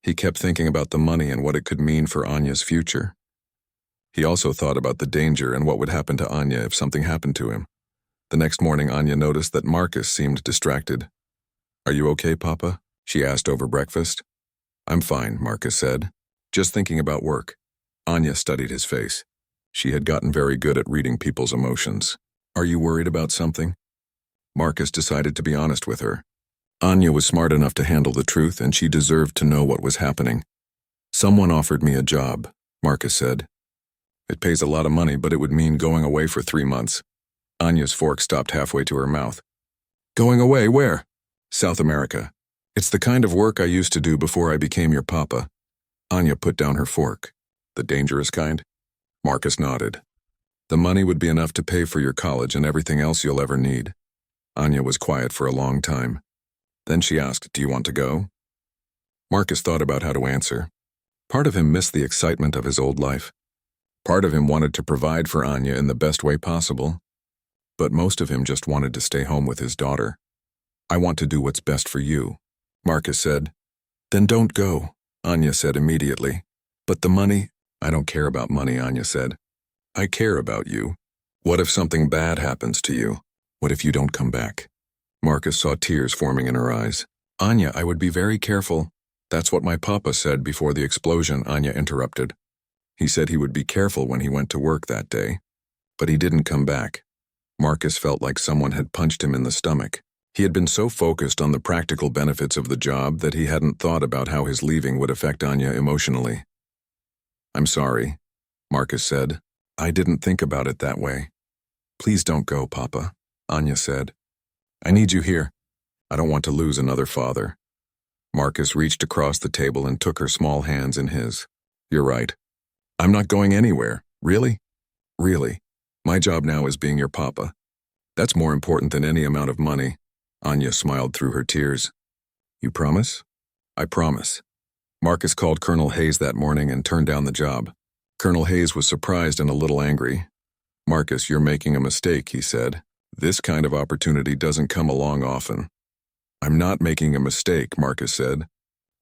He kept thinking about the money and what it could mean for Anya's future. He also thought about the danger and what would happen to Anya if something happened to him. The next morning, Anya noticed that Marcus seemed distracted. "Are you okay, Papa?" she asked over breakfast. "I'm fine," Marcus said. "Just thinking about work." Anya studied his face. She had gotten very good at reading people's emotions. "Are you worried about something?" Marcus decided to be honest with her. Anya was smart enough to handle the truth, and she deserved to know what was happening. "Someone offered me a job," Marcus said. "It pays a lot of money, but it would mean going away for 3 months. Anya's fork stopped halfway to her mouth. "Going away, where?" "South America. It's the kind of work I used to do before I became your papa." Anya put down her fork. "The dangerous kind?" Marcus nodded. "The money would be enough to pay for your college and everything else you'll ever need." Anya was quiet for a long time. Then she asked, "Do you want to go?" Marcus thought about how to answer. Part of him missed the excitement of his old life. Part of him wanted to provide for Anya in the best way possible. But most of him just wanted to stay home with his daughter. "I want to do what's best for you," Marcus said. "Then don't go," Anya said immediately. "But the money—" "I don't care about money," Anya said. "I care about you. What if something bad happens to you? What if you don't come back?" Marcus saw tears forming in her eyes. "Anya, I would be very careful." "That's what my papa said before the explosion," Anya interrupted. "He said he would be careful when he went to work that day. But he didn't come back." Marcus felt like someone had punched him in the stomach. He had been so focused on the practical benefits of the job that he hadn't thought about how his leaving would affect Anya emotionally. "I'm sorry," Marcus said. "I didn't think about it that way." "Please don't go, Papa," Anya said. "I need you here. I don't want to lose another father." Marcus reached across the table and took her small hands in his. "You're right. I'm not going anywhere. Really? Really. My job now is being your papa. That's more important than any amount of money." Anya smiled through her tears. "You promise?" "I promise." Marcus called Colonel Hayes that morning and turned down the job. Colonel Hayes was surprised and a little angry. "Marcus, you're making a mistake," he said. "This kind of opportunity doesn't come along often." "I'm not making a mistake," Marcus said.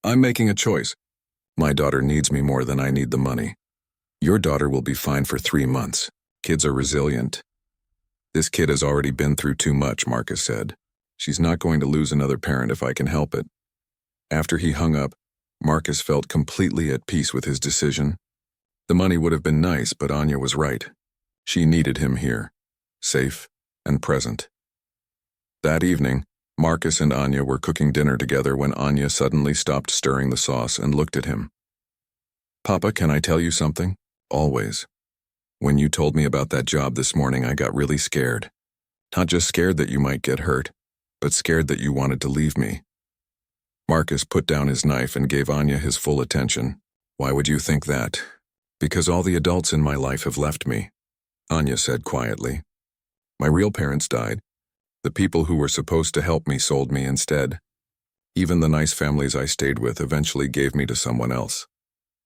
"I'm making a choice. My daughter needs me more than I need the money. Your daughter will be fine for 3 months. Kids are resilient." "This kid has already been through too much," Marcus said. "She's not going to lose another parent if I can help it." After he hung up, Marcus felt completely at peace with his decision. The money would have been nice, but Anya was right. She needed him here, safe and present. That evening, Marcus and Anya were cooking dinner together when Anya suddenly stopped stirring the sauce and looked at him. "Papa, can I tell you something?" "Always." "When you told me about that job this morning, I got really scared. Not just scared that you might get hurt, but scared that you wanted to leave me." Marcus put down his knife and gave Anya his full attention. "Why would you think that?" "Because all the adults in my life have left me," Anya said quietly. My real parents died. The people who were supposed to help me sold me instead. Even the nice families I stayed with eventually gave me to someone else.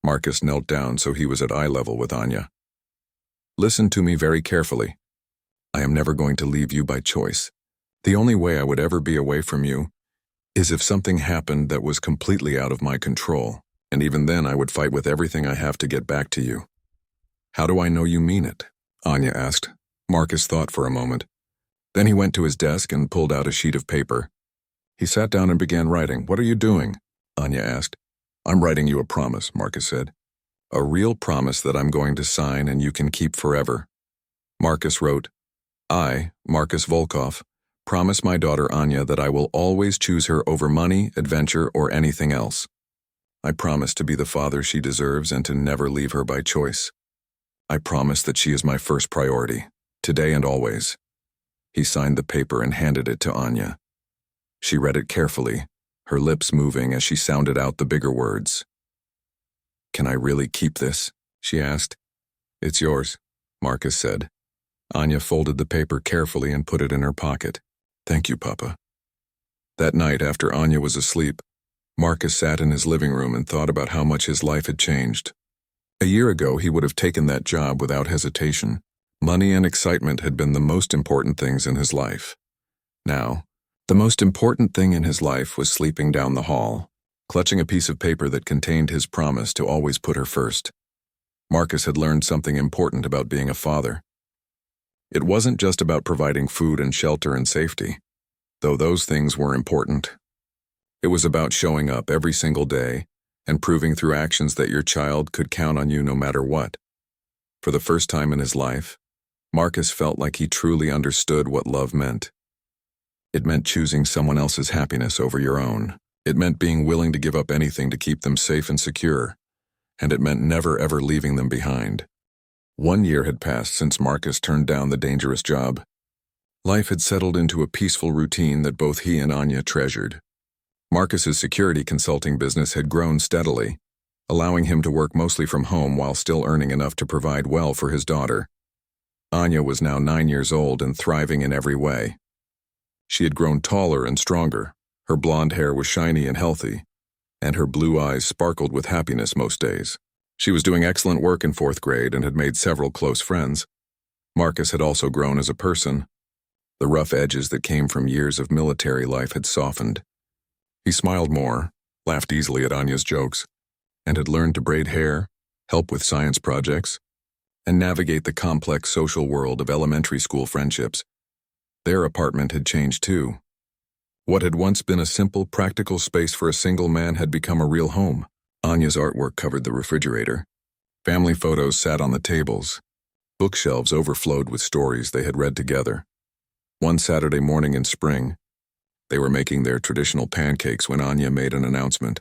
Marcus knelt down so he was at eye level with Anya. Listen to me very carefully. I am never going to leave you by choice. The only way I would ever be away from you is if something happened that was completely out of my control, and even then I would fight with everything I have to get back to you. How do I know you mean it? Anya asked. Marcus thought for a moment. Then he went to his desk and pulled out a sheet of paper. He sat down and began writing. What are you doing? Anya asked. I'm writing you a promise, Marcus said. A real promise that I'm going to sign and you can keep forever. Marcus wrote, I, Marcus Volkov, promise my daughter Anya that I will always choose her over money, adventure, or anything else. I promise to be the father she deserves and to never leave her by choice. I promise that she is my first priority, today and always. He signed the paper and handed it to Anya. She read it carefully, her lips moving as she sounded out the bigger words. Can I really keep this? She asked. It's yours, Marcus said. Anya folded the paper carefully and put it in her pocket. Thank you, Papa. That night, after Anya was asleep, Marcus sat in his living room and thought about how much his life had changed. A year ago, he would have taken that job without hesitation. Money and excitement had been the most important things in his life. Now, the most important thing in his life was sleeping down the hall, clutching a piece of paper that contained his promise to always put her first. Marcus had learned something important about being a father. It wasn't just about providing food and shelter and safety, though those things were important. It was about showing up every single day and proving through actions that your child could count on you no matter what. For the first time in his life, Marcus felt like he truly understood what love meant. It meant choosing someone else's happiness over your own. It meant being willing to give up anything to keep them safe and secure. And it meant never ever leaving them behind. 1 year had passed since Marcus turned down the dangerous job. Life had settled into a peaceful routine that both he and Anya treasured. Marcus's security consulting business had grown steadily, allowing him to work mostly from home while still earning enough to provide well for his daughter. Anya was now 9 years old and thriving in every way. She had grown taller and stronger, her blonde hair was shiny and healthy, and her blue eyes sparkled with happiness most days. She was doing excellent work in 4th grade and had made several close friends. Marcus had also grown as a person. The rough edges that came from years of military life had softened. He smiled more, laughed easily at Anya's jokes, and had learned to braid hair, help with science projects, and navigate the complex social world of elementary school friendships. Their apartment had changed too. What had once been a simple, practical space for a single man had become a real home. Anya's artwork covered the refrigerator. Family photos sat on the tables. Bookshelves overflowed with stories they had read together. One Saturday morning in spring, they were making their traditional pancakes when Anya made an announcement.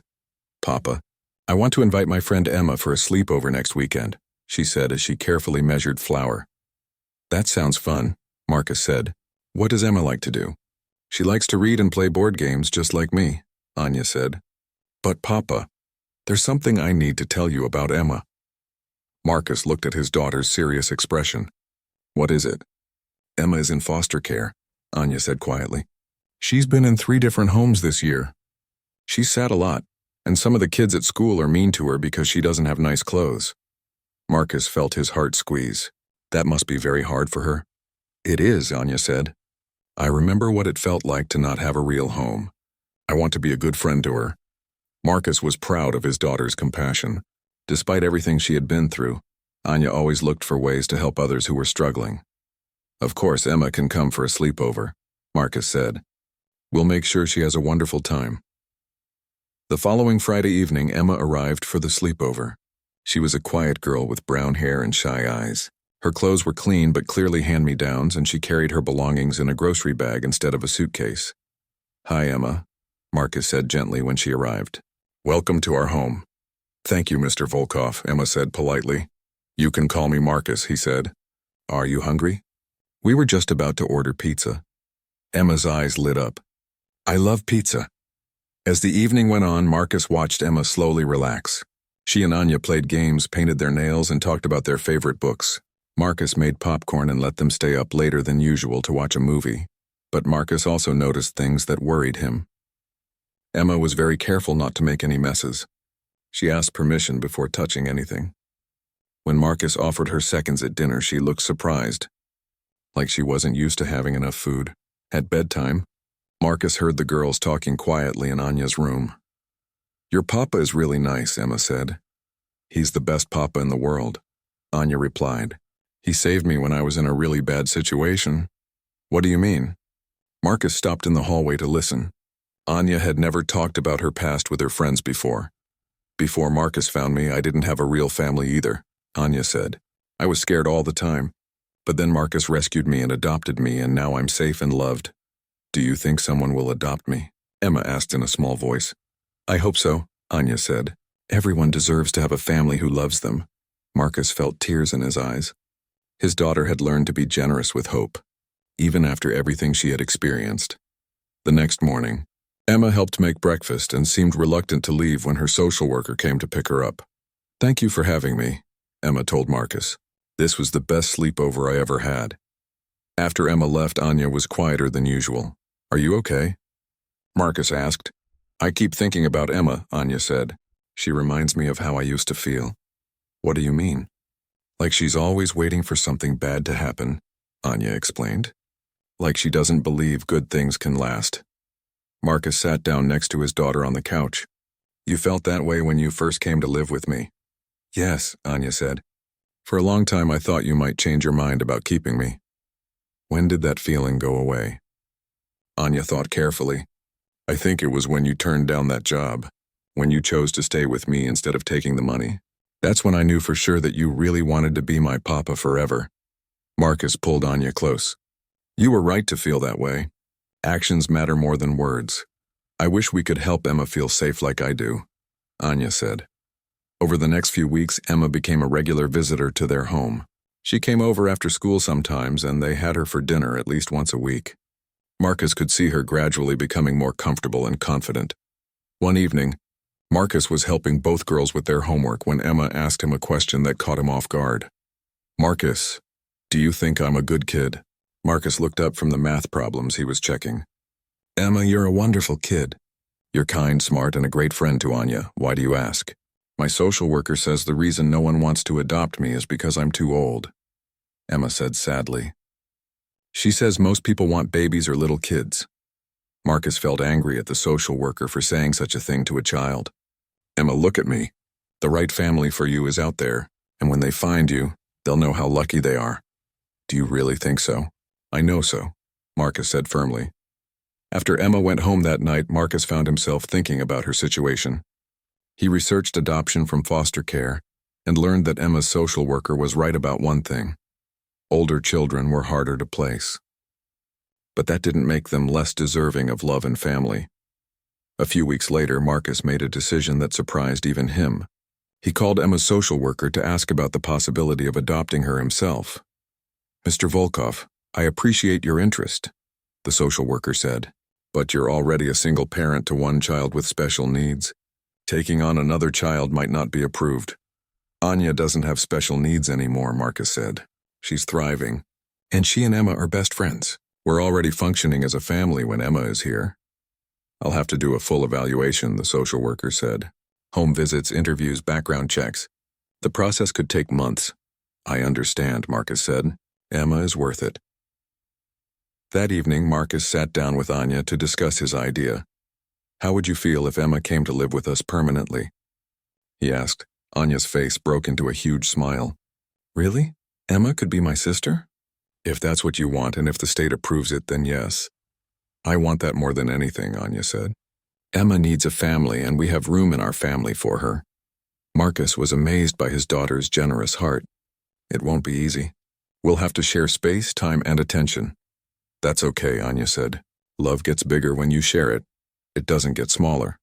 Papa, I want to invite my friend Emma for a sleepover next weekend, she said as she carefully measured flour. That sounds fun, Marcus said. What does Emma like to do? She likes to read and play board games just like me, Anya said. But Papa, there's something I need to tell you about Emma. Marcus looked at his daughter's serious expression. What is it? Emma is in foster care, Anya said quietly. She's been in 3 different homes this year. She's sad a lot, and some of the kids at school are mean to her because she doesn't have nice clothes. Marcus felt his heart squeeze. That must be very hard for her. It is, Anya said. I remember what it felt like to not have a real home. I want to be a good friend to her. Marcus was proud of his daughter's compassion. Despite everything she had been through, Anya always looked for ways to help others who were struggling. Of course, Emma can come for a sleepover, Marcus said. We'll make sure she has a wonderful time. The following Friday evening, Emma arrived for the sleepover. She was a quiet girl with brown hair and shy eyes. Her clothes were clean but clearly hand-me-downs, and she carried her belongings in a grocery bag instead of a suitcase. Hi, Emma, Marcus said gently when she arrived. Welcome to our home. Thank you, Mr. Volkov, Emma said politely. You can call me Marcus, he said. Are you hungry? We were just about to order pizza. Emma's eyes lit up. I love pizza. As the evening went on, Marcus watched Emma slowly relax. She and Anya played games, painted their nails, and talked about their favorite books. Marcus made popcorn and let them stay up later than usual to watch a movie, but Marcus also noticed things that worried him. Emma was very careful not to make any messes. She asked permission before touching anything. When Marcus offered her seconds at dinner, she looked surprised, like she wasn't used to having enough food. At bedtime, Marcus heard the girls talking quietly in Anya's room. "Your papa is really nice," Emma said. "He's the best papa in the world," Anya replied. "He saved me when I was in a really bad situation." "What do you mean?" Marcus stopped in the hallway to listen. Anya had never talked about her past with her friends before. "Before Marcus found me, I didn't have a real family either," Anya said. "I was scared all the time. But then Marcus rescued me and adopted me, and now I'm safe and loved." "Do you think someone will adopt me?" Emma asked in a small voice. "I hope so," Anya said. "Everyone deserves to have a family who loves them." Marcus felt tears in his eyes. His daughter had learned to be generous with hope, even after everything she had experienced. The next morning, Emma helped make breakfast and seemed reluctant to leave when her social worker came to pick her up. "Thank you for having me," Emma told Marcus. "This was the best sleepover I ever had." After Emma left, Anya was quieter than usual. "Are you okay?" Marcus asked. "I keep thinking about Emma," Anya said. "She reminds me of how I used to feel." "What do you mean?" "Like she's always waiting for something bad to happen," Anya explained. "Like she doesn't believe good things can last." Marcus sat down next to his daughter on the couch. "You felt that way when you first came to live with me?" "Yes," Anya said. "For a long time I thought you might change your mind about keeping me." "When did that feeling go away?" Anya thought carefully. "I think it was when you turned down that job, when you chose to stay with me instead of taking the money. That's when I knew for sure that you really wanted to be my papa forever." Marcus pulled Anya close. "You were right to feel that way. Actions matter more than words. I wish we could help Emma feel safe like I do," Anya said. Over the next few weeks, Emma became a regular visitor to their home. She came over after school sometimes, and they had her for dinner at least once a week. Marcus could see her gradually becoming more comfortable and confident. One evening, Marcus was helping both girls with their homework when Emma asked him a question that caught him off guard. "Marcus, do you think I'm a good kid?" Marcus looked up from the math problems he was checking. "Emma, you're a wonderful kid. You're kind, smart, and a great friend to Anya. Why do you ask?" "My social worker says the reason no one wants to adopt me is because I'm too old," Emma said sadly. "She says most people want babies or little kids." Marcus felt angry at the social worker for saying such a thing to a child. "Emma, look at me. The right family for you is out there, and when they find you, they'll know how lucky they are." "Do you really think so?" "I know so," Marcus said firmly. After Emma went home that night, Marcus found himself thinking about her situation. He researched adoption from foster care and learned that Emma's social worker was right about one thing. Older children were harder to place. But that didn't make them less deserving of love and family. A few weeks later, Marcus made a decision that surprised even him. He called Emma's social worker to ask about the possibility of adopting her himself. "Mr. Volkov, I appreciate your interest," the social worker said, "but you're already a single parent to one child with special needs. Taking on another child might not be approved." "Anya doesn't have special needs anymore," Marcus said. "She's thriving. And she and Emma are best friends. We're already functioning as a family when Emma is here." "I'll have to do a full evaluation," the social worker said. "Home visits, interviews, background checks. The process could take months." "I understand," Marcus said. "Emma is worth it." That evening, Marcus sat down with Anya to discuss his idea. "How would you feel if Emma came to live with us permanently?" he asked. Anya's face broke into a huge smile. "Really? Emma could be my sister?" "If that's what you want and if the state approves it, then yes." "I want that more than anything," Anya said. "Emma needs a family, and we have room in our family for her." Marcus was amazed by his daughter's generous heart. "It won't be easy. We'll have to share space, time, and attention." "That's okay," Anya said. "Love gets bigger when you share it. It doesn't get smaller."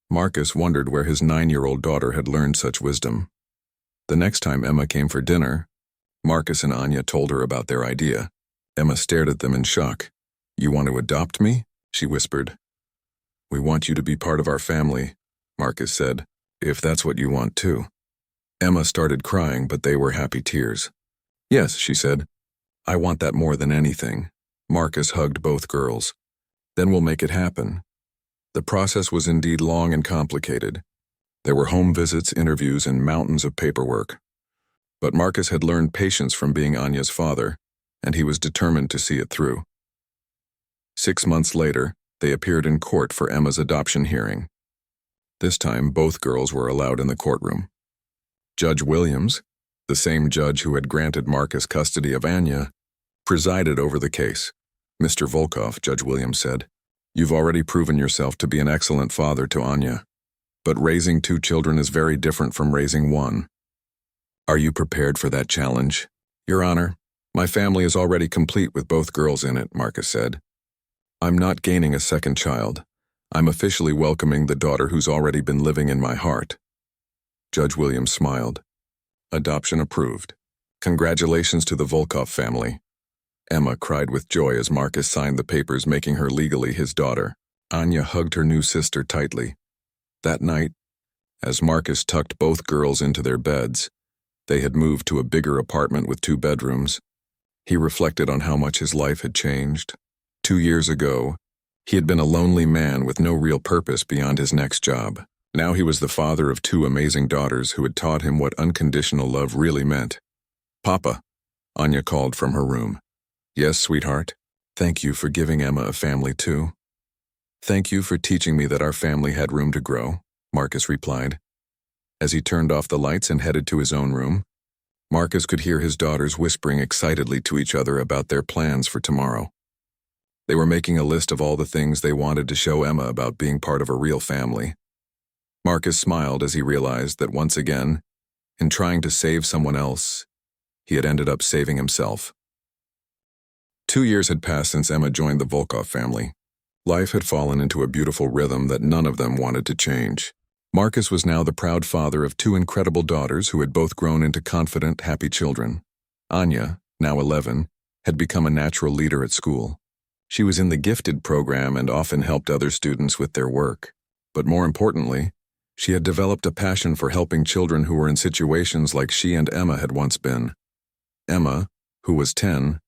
Marcus wondered where his 9-year-old daughter had learned such wisdom. The next time Emma came for dinner, Marcus and Anya told her about their idea. Emma stared at them in shock. "You want to adopt me?" she whispered. "We want you to be part of our family," Marcus said, "if that's what you want too." Emma started crying, but they were happy tears. Yes, she said. I want that more than anything. Marcus hugged both girls. Then we'll make it happen. The process was indeed long and complicated. There were home visits, interviews, and mountains of paperwork. But Marcus had learned patience from being Anya's father, and he was determined to see it through. 6 months later, they appeared in court for Emma's adoption hearing. This time, both girls were allowed in the courtroom. Judge Williams, the same judge who had granted Marcus custody of Anya, presided over the case. Mr. Volkov, Judge Williams said, you've already proven yourself to be an excellent father to Anya, but raising 2 children is very different from raising 1. Are you prepared for that challenge? Your Honor, my family is already complete with both girls in it, Marcus said. I'm not gaining a second child. I'm officially welcoming the daughter who's already been living in my heart. Judge Williams smiled. Adoption approved. Congratulations to the Volkov family. Emma cried with joy as Marcus signed the papers making her legally his daughter. Anya hugged her new sister tightly. That night, as Marcus tucked both girls into their beds, they had moved to a bigger apartment with 2 bedrooms. He reflected on how much his life had changed. 2 years ago, he had been a lonely man with no real purpose beyond his next job. Now he was the father of 2 amazing daughters who had taught him what unconditional love really meant. Papa, Anya called from her room. Yes, sweetheart. Thank you for giving Emma a family too. Thank you for teaching me that our family had room to grow, Marcus replied. As he turned off the lights and headed to his own room, Marcus could hear his daughters whispering excitedly to each other about their plans for tomorrow. They were making a list of all the things they wanted to show Emma about being part of a real family. Marcus smiled as he realized that once again, in trying to save someone else, he had ended up saving himself. 2 years had passed since Emma joined the Volkov family. Life had fallen into a beautiful rhythm that none of them wanted to change. Marcus was now the proud father of 2 incredible daughters who had both grown into confident, happy children. Anya, now 11, had become a natural leader at school. She was in the gifted program and often helped other students with their work. But more importantly, she had developed a passion for helping children who were in situations like she and Emma had once been. Emma, who was 10,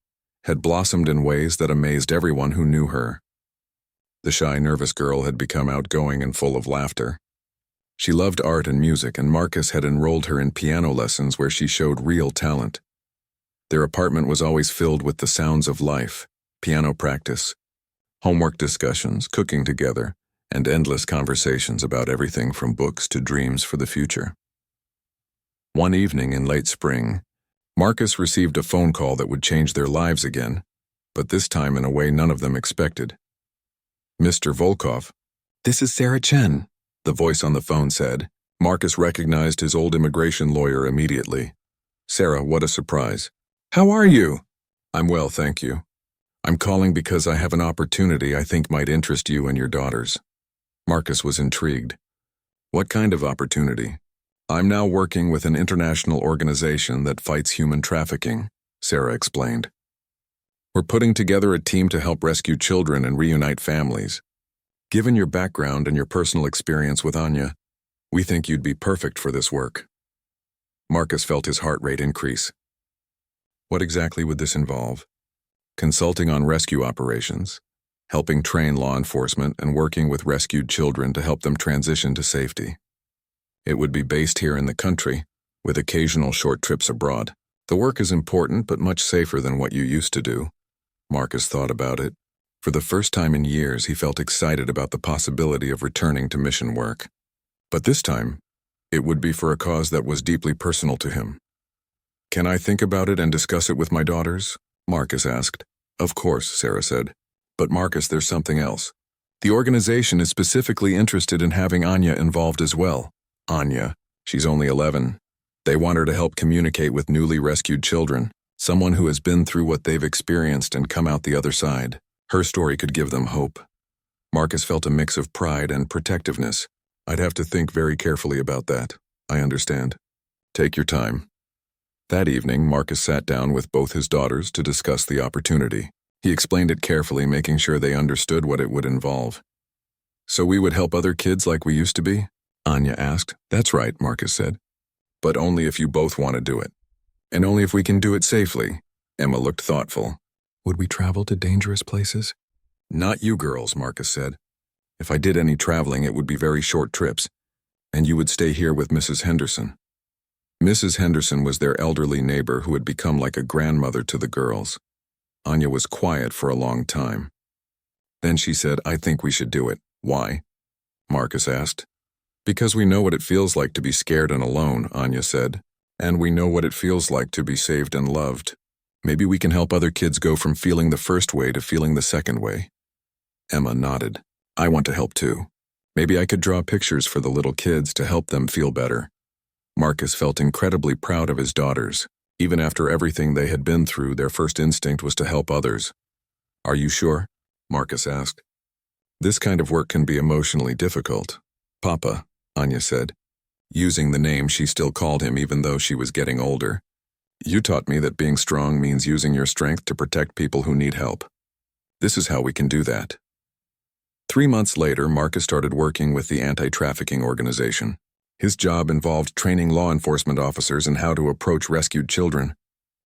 had blossomed in ways that amazed everyone who knew her. The shy, nervous girl had become outgoing and full of laughter. She loved art and music, and Marcus had enrolled her in piano lessons where she showed real talent. Their apartment was always filled with the sounds of life, piano practice, homework discussions, cooking together, and endless conversations about everything from books to dreams for the future. One evening in late spring, Marcus received a phone call that would change their lives again, but this time in a way none of them expected. Mr. Volkov. This is Sarah Chen, the voice on the phone said. Marcus recognized his old immigration lawyer immediately. Sarah, what a surprise. How are you? I'm well, thank you. I'm calling because I have an opportunity I think might interest you and your daughters. Marcus was intrigued. What kind of opportunity? I'm now working with an international organization that fights human trafficking, Sarah explained. We're putting together a team to help rescue children and reunite families. Given your background and your personal experience with Anya, we think you'd be perfect for this work. Marcus felt his heart rate increase. What exactly would this involve? Consulting on rescue operations, helping train law enforcement, and working with rescued children to help them transition to safety. It would be based here in the country, with occasional short trips abroad. The work is important but much safer than what you used to do. Marcus thought about it. For the first time in years, he felt excited about the possibility of returning to mission work. But this time, it would be for a cause that was deeply personal to him. Can I think about it and discuss it with my daughters? Marcus asked. Of course, Sarah said. But Marcus, there's something else. The organization is specifically interested in having Anya involved as well. Anya, she's only 11. They want her to help communicate with newly rescued children, someone who has been through what they've experienced and come out the other side. Her story could give them hope. Marcus felt a mix of pride and protectiveness. I'd have to think very carefully about that. I understand. Take your time. That evening, Marcus sat down with both his daughters to discuss the opportunity. He explained it carefully, making sure they understood what it would involve. So we would help other kids like we used to be? Anya asked. That's right, Marcus said. But only if you both want to do it. And only if we can do it safely. Emma looked thoughtful. Would we travel to dangerous places? Not you girls, Marcus said. If I did any traveling, it would be very short trips, and you would stay here with Mrs. Henderson. Mrs. Henderson was their elderly neighbor who had become like a grandmother to the girls. Anya was quiet for a long time. Then she said, I think we should do it. Why? Marcus asked. Because we know what it feels like to be scared and alone, Anya said. And we know what it feels like to be saved and loved. Maybe we can help other kids go from feeling the first way to feeling the second way. Emma nodded. I want to help too. Maybe I could draw pictures for the little kids to help them feel better. Marcus felt incredibly proud of his daughters. Even after everything they had been through, their first instinct was to help others. Are you sure? Marcus asked. This kind of work can be emotionally difficult. Papa, Anya said, using the name she still called him even though she was getting older. You taught me that being strong means using your strength to protect people who need help. This is how we can do that. 3 months later, Marcus started working with the anti-trafficking organization. His job involved training law enforcement officers in how to approach rescued children,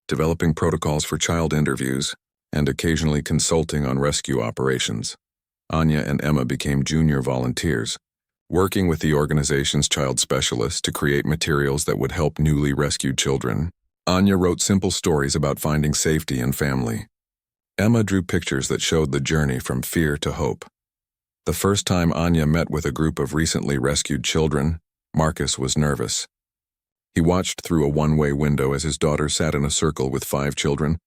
developing protocols for child interviews, and occasionally consulting on rescue operations. Anya and Emma became junior volunteers, working with the organization's child specialists to create materials that would help newly rescued children. Anya wrote simple stories about finding safety and family. Emma drew pictures that showed the journey from fear to hope. The first time Anya met with a group of recently rescued children, Marcus was nervous. He watched through a one-way window as his daughter sat in a circle with 5 children,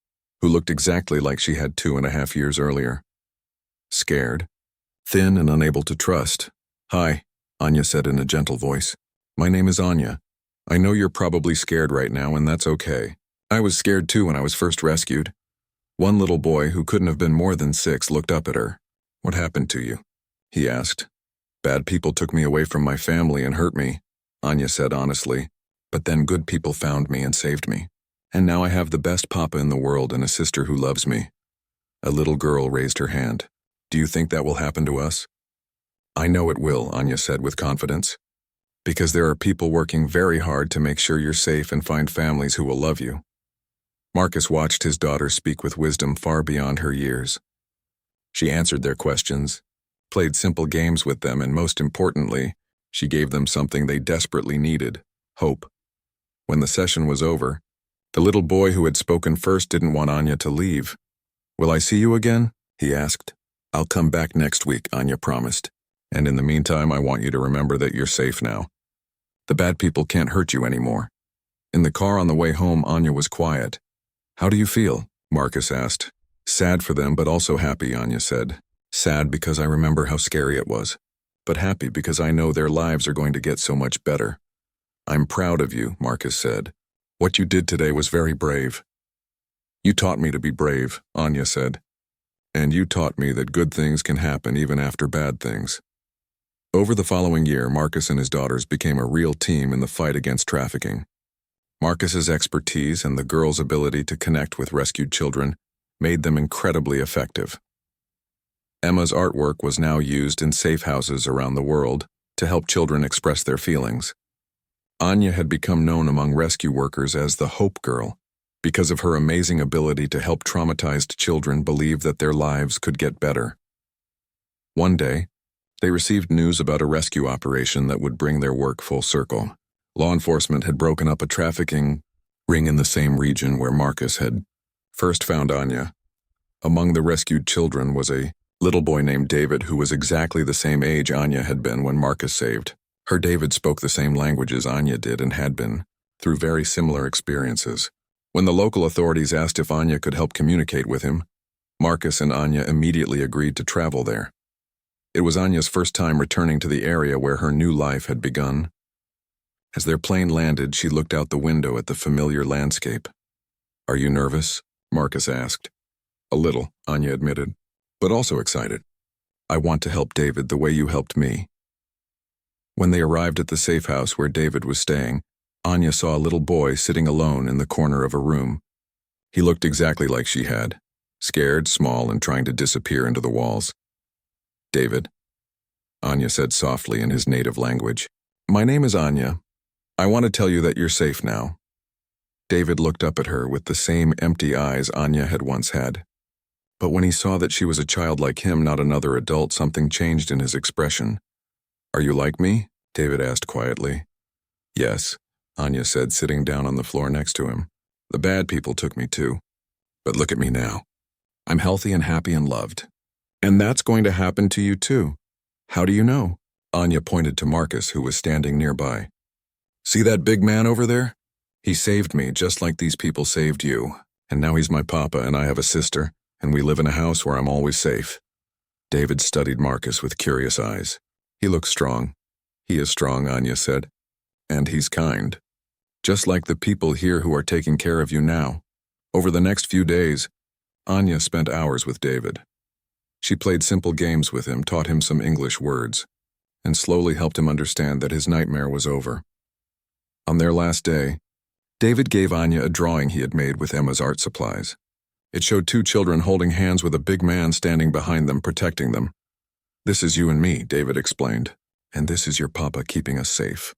who looked exactly like she had 2.5 years earlier. Scared, thin and unable to trust. Hi, Anya said in a gentle voice. My name is Anya. I know you're probably scared right now, and that's okay. I was scared too when I was first rescued. One little boy who couldn't have been more than 6 looked up at her. What happened to you? He asked. Bad people took me away from my family and hurt me, Anya said honestly. But then good people found me and saved me. And now I have the best papa in the world and a sister who loves me. A little girl raised her hand. Do you think that will happen to us? I know it will, Anya said with confidence. Because there are people working very hard to make sure you're safe and find families who will love you. Marcus watched his daughter speak with wisdom far beyond her years. She answered their questions, played simple games with them, and most importantly, she gave them something they desperately needed, hope. When the session was over, the little boy who had spoken first didn't want Anya to leave. Will I see you again? He asked. I'll come back next week, Anya promised. And in the meantime, I want you to remember that you're safe now. The bad people can't hurt you anymore. In the car on the way home, Anya was quiet. How do you feel? Marcus asked. Sad for them, but also happy, Anya said. Sad because I remember how scary it was, but happy because I know their lives are going to get so much better. I'm proud of you, Marcus said. What you did today was very brave. You taught me to be brave, Anya said. And you taught me that good things can happen even after bad things. Over the following year, Marcus and his daughters became a real team in the fight against trafficking. Marcus's expertise and the girls' ability to connect with rescued children made them incredibly effective. Emma's artwork was now used in safe houses around the world to help children express their feelings. Anya had become known among rescue workers as the Hope Girl because of her amazing ability to help traumatized children believe that their lives could get better. One day, they received news about a rescue operation that would bring their work full circle. Law enforcement had broken up a trafficking ring in the same region where Marcus had first found Anya. Among the rescued children was a little boy named David who was exactly the same age Anya had been when Marcus saved. Her David spoke the same languages Anya did and had been, through very similar experiences. When the local authorities asked if Anya could help communicate with him, Marcus and Anya immediately agreed to travel there. It was Anya's first time returning to the area where her new life had begun. As their plane landed, she looked out the window at the familiar landscape. Are you nervous? Marcus asked. A little, Anya admitted, but also excited. I want to help David the way you helped me. When they arrived at the safe house where David was staying, Anya saw a little boy sitting alone in the corner of a room. He looked exactly like she had, scared, small, and trying to disappear into the walls. David, Anya said softly in his native language. My name is Anya. I want to tell you that you're safe now. David looked up at her with the same empty eyes Anya had once had. But when he saw that she was a child like him, not another adult, something changed in his expression. "Are you like me?" David asked quietly. "Yes," Anya said, sitting down on the floor next to him. "The bad people took me too. But look at me now. I'm healthy and happy and loved. And that's going to happen to you too. How do you know?" Anya pointed to Marcus, who was standing nearby. "See that big man over there? He saved me just like these people saved you. And now he's my papa and I have a sister, and we live in a house where I'm always safe." David studied Marcus with curious eyes. "He looks strong." "He is strong," Anya said. "And he's kind. Just like the people here who are taking care of you now." Over the next few days, Anya spent hours with David. She played simple games with him, taught him some English words, and slowly helped him understand that his nightmare was over. On their last day, David gave Anya a drawing he had made with Emma's art supplies. It showed two children holding hands with a big man standing behind them, protecting them. "This is you and me," David explained, "and this is your papa keeping us safe."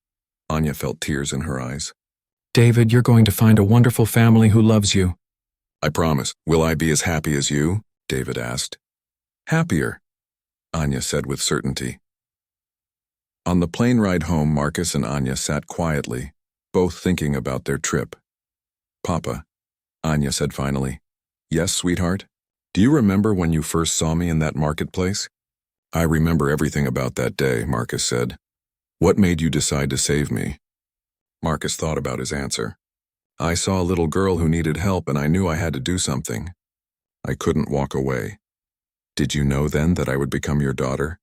Anya felt tears in her eyes. "David, you're going to find a wonderful family who loves you." "I promise. Will I be as happy as you?" David asked. "Happier," Anya said with certainty. On the plane ride home, Marcus and Anya sat quietly, both thinking about their trip. "Papa," Anya said finally. "Yes, sweetheart? Do you remember when you first saw me in that marketplace?" "I remember everything about that day," Marcus said. "What made you decide to save me?" Marcus thought about his answer. "I saw a little girl who needed help and I knew I had to do something. I couldn't walk away." "Did you know then that I would become your daughter?"